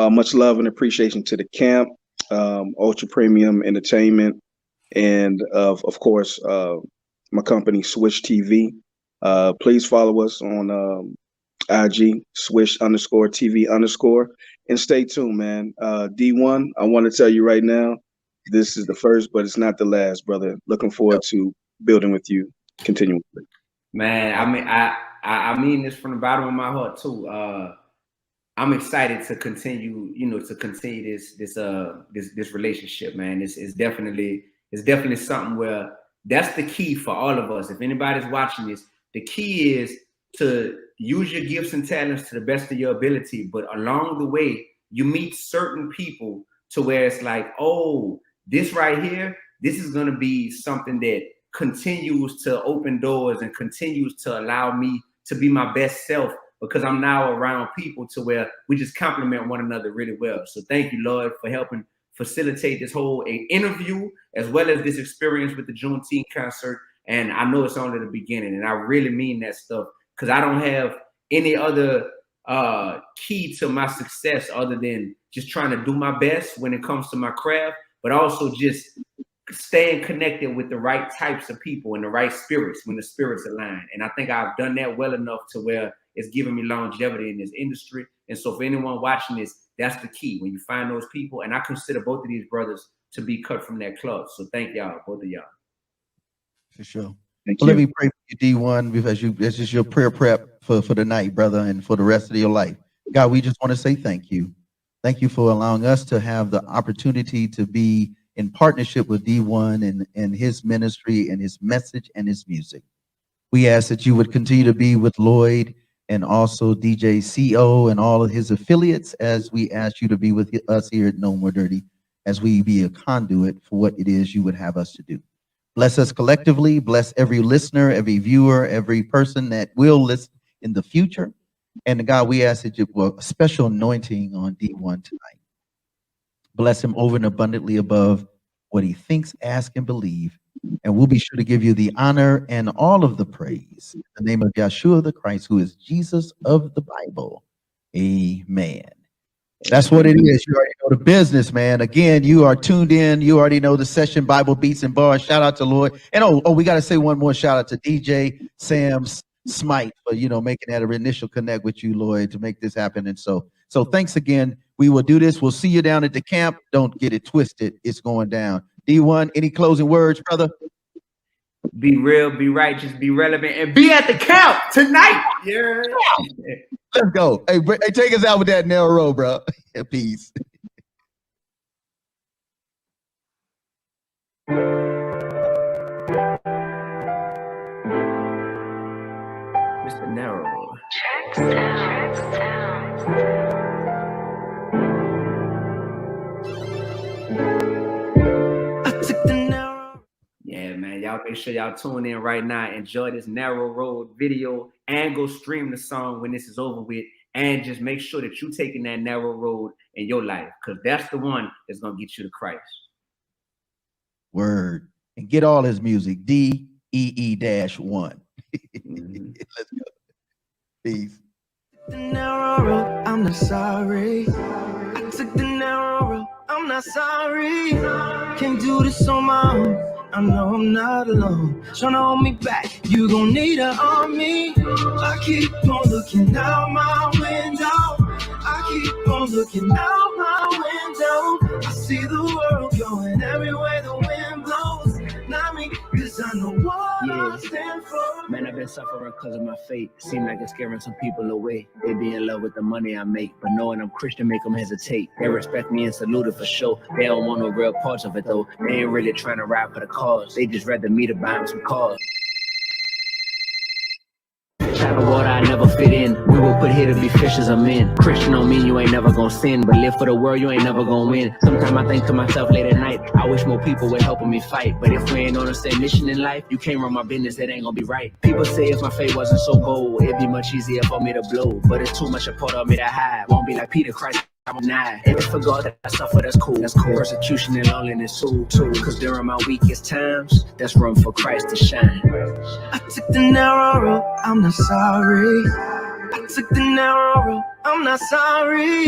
Much love and appreciation to the camp, Ultra Premium Entertainment, and of course, my company, Swish TV. Please follow us on IG, Swish_TV_, and stay tuned, man. D1, I want to tell you right now, this is the first, but it's not the last, brother. Looking forward to building with you continually. Man, I mean this from the bottom of my heart too. I'm excited to continue, this relationship, man. It's definitely something where that's the key for all of us. If anybody's watching this, the key is to use your gifts and talents to the best of your ability. But along the way, you meet certain people to where it's like, oh, this right here, this is going to be something that continues to open doors and continues to allow me to be my best self, because I'm now around people to where we just complement one another really well. So thank you, Lloyd, for helping facilitate this whole interview as well as this experience with the Juneteenth concert. And I know it's only the beginning, and I really mean that stuff, because I don't have any other key to my success other than just trying to do my best when it comes to my craft, but also just staying connected with the right types of people and the right spirits when the spirits align. And I think I've done that well enough to where it's giving me longevity in this industry. And so for anyone watching this, that's the key. When you find those people, and I consider both of these brothers to be cut from that club. So thank y'all, both of y'all. For sure. Let me pray for you, D1, because this is your prayer prep for the night, brother, and for the rest of your life. God, we just want to say thank you. Thank you for allowing us to have the opportunity to be in partnership with D1 and his ministry and his message and his music. We ask that you would continue to be with Lloyd and also DJ CO and all of his affiliates, as we ask you to be with us here at No More Dirty, as we be a conduit for what it is you would have us to do. Bless us collectively. Bless every listener, every viewer, every person that will listen in the future. And God, we ask that you will a special anointing on D1 tonight. Bless him over and abundantly above what he thinks, ask, and believe. And we'll be sure to give you the honor and all of the praise. In the name of Yeshua the Christ, who is Jesus of the Bible. Amen. That's what it is. You already know the business, man. Again, you are tuned in. You already know the session, Bible Beats and Bars. Shout out to Lloyd. And we got to say one more shout out to DJ Sam Smite for, making that initial connect with you, Lloyd, to make this happen. And so thanks again. We will do this. We'll see you down at the camp. Don't get it twisted. It's going down. D1, any closing words, brother? Be real, be righteous, be relevant, and be at the camp tonight. Yeah. Let's go. Hey, take us out with that narrow road, bro. Peace. Mr. Narrow. make sure y'all tune in right now. Enjoy this Narrow Road video and go stream the song when this is over with. And just make sure that you're taking that narrow road in your life, because that's the one that's going to get you to Christ. Word. And get all his music. Dee-1. Let's go. Peace. The narrow road, I'm not sorry. I took the narrow road, I'm not sorry. Can't do this on my own. I know I'm not alone. Tryna hold me back, you gon' need an army. I keep on looking out my window. I keep on looking out my window. I see the world going every way the wind blows. Not me, cause I know what I stand for. Man, I've been suffering because of my fate. Seem like it's scaring some people away. They be in love with the money I make, but knowing I'm Christian make them hesitate. They respect me and salute it for sure. They don't want no real parts of it though. They ain't really trying to ride for the cause. They just rather me to buy them some cars. Type of water I never fit in. We were put here to be fishers of men. Christian don't mean you ain't never gonna sin, but live for the world, you ain't never gonna win. Sometimes I think to myself late at night, I wish more people would helping me fight. But if we ain't on the same mission in life, you can't run my business, it ain't gonna be right. People say if my faith wasn't so bold, it'd be much easier for me to blow. But it's too much a part of me to hide. Won't be like Peter, Christ, I'm not. If for God that I suffer, that's cool. That's cool. Persecution and loneliness too. Cause during my weakest times, that's room for Christ to shine. I took the narrow road, I'm not sorry. I took the narrow road, I'm not sorry.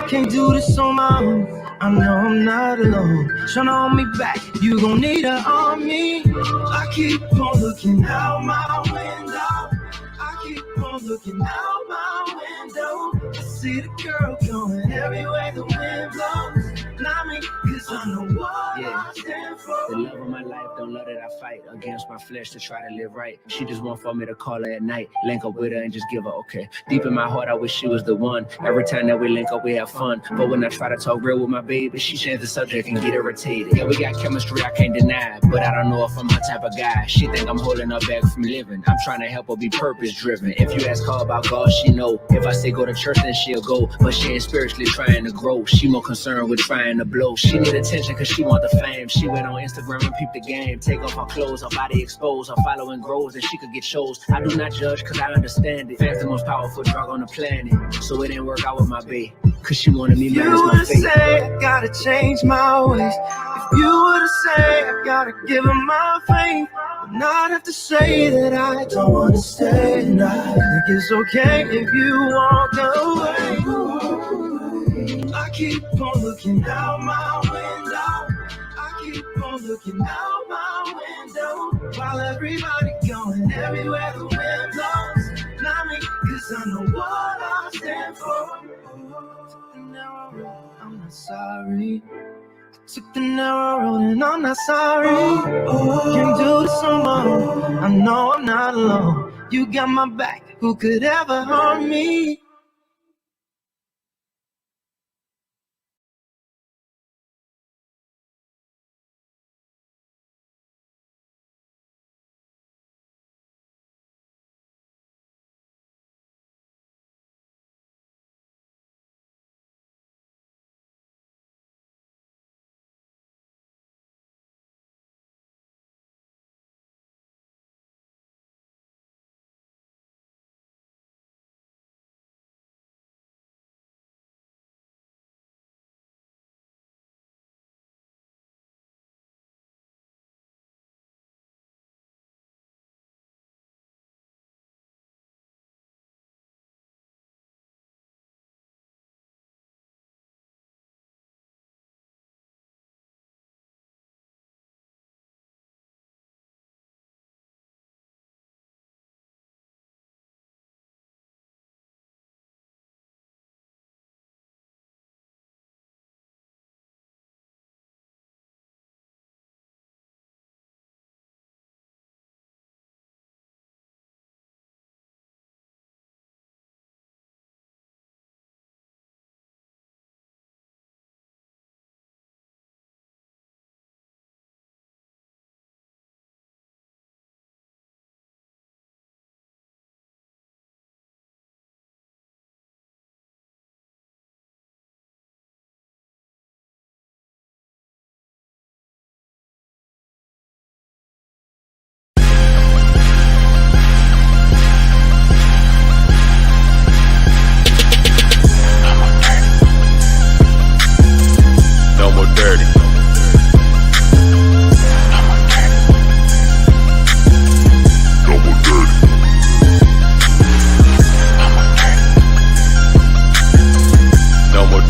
Can't do this on my own. I know I'm not alone. Tryna hold me back, you gon' need an army. I keep on looking out my window. I keep on looking out my window. I see the girl going every way the wind blows. Not me, cause I know what I stand for. The love of my life, don't love that I fight against my flesh to try to live right. She just want for me to call her at night, link up with her and just give her okay. Deep in my heart, I wish she was the one. Every time that we link up, we have fun. But when I try to talk real with my baby, she changed the subject and get irritated. Yeah, we got chemistry, I can't deny, but I don't know if I'm her type of guy. She think I'm holding her back from living. I'm trying to help her be purpose driven. If you ask her about God, she know. If I say go to church, then she'll go. But she ain't spiritually trying to grow. She more concerned with trying to blow. She need attention cause she want the fame. She went on Instagram and peeped the game. Take off her clothes, her body exposed. Her following grows and she could get shows. I do not judge cause I understand it. Fame's the most powerful drug on the planet. So it didn't work out with my babe. Cause she wanted me If mad you as my would've fate. said I gotta change my ways, if you would've said I gotta give him my faith, but not have to say that I don't wanna stay. And I think it's okay if you walk away. I keep on looking out my window. I keep on looking out my window. While everybody going everywhere the wind blows. Not me, cause I know what I stand for. Took the narrow road, I'm not sorry. I took the narrow road and I'm not sorry. Can't do this on my own. I know I'm not alone. You got my back, who could ever harm me?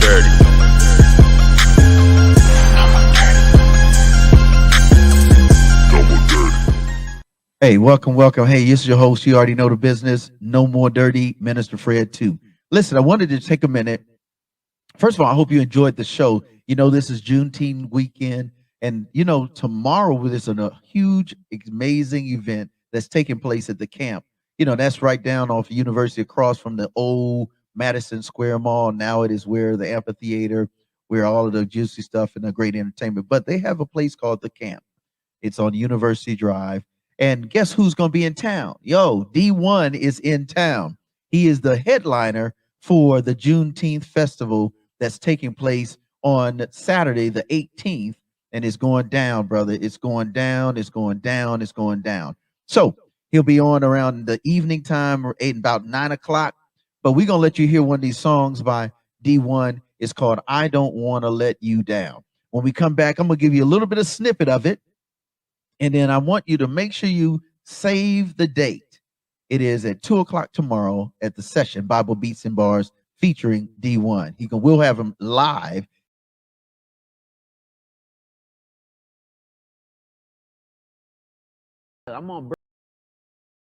dirty. Hey, welcome. Hey, this is your host. You already know the business. No More Dirty, Minister Fred 2. Listen, I wanted to take a minute. First of all, I hope you enjoyed the show. You know, this is Juneteenth weekend. And, you know, tomorrow there's a huge, amazing event that's taking place at the camp. You know, that's right down off University across from the old Madison Square Mall. Now it is where the amphitheater, where all of the juicy stuff and the great entertainment. But they have a place called the camp. It's on University Drive. And guess who's going to be in town? Yo, Dee-1 is in town. He is the headliner for the Juneteenth festival that's taking place on Saturday, the 18th. And it's going down, brother. It's going down. It's going down. It's going down. So he'll be on around the evening time, about 9 o'clock. But we're going to let you hear one of these songs by Dee-1. It's called I Don't Want to Let You Down. When we come back, I'm going to give you a little bit of snippet of it. And then I want you to make sure you save the date. It is at 2 o'clock tomorrow at the session, Bible Beats and Bars, featuring Dee-1. We'll have him live. I'm on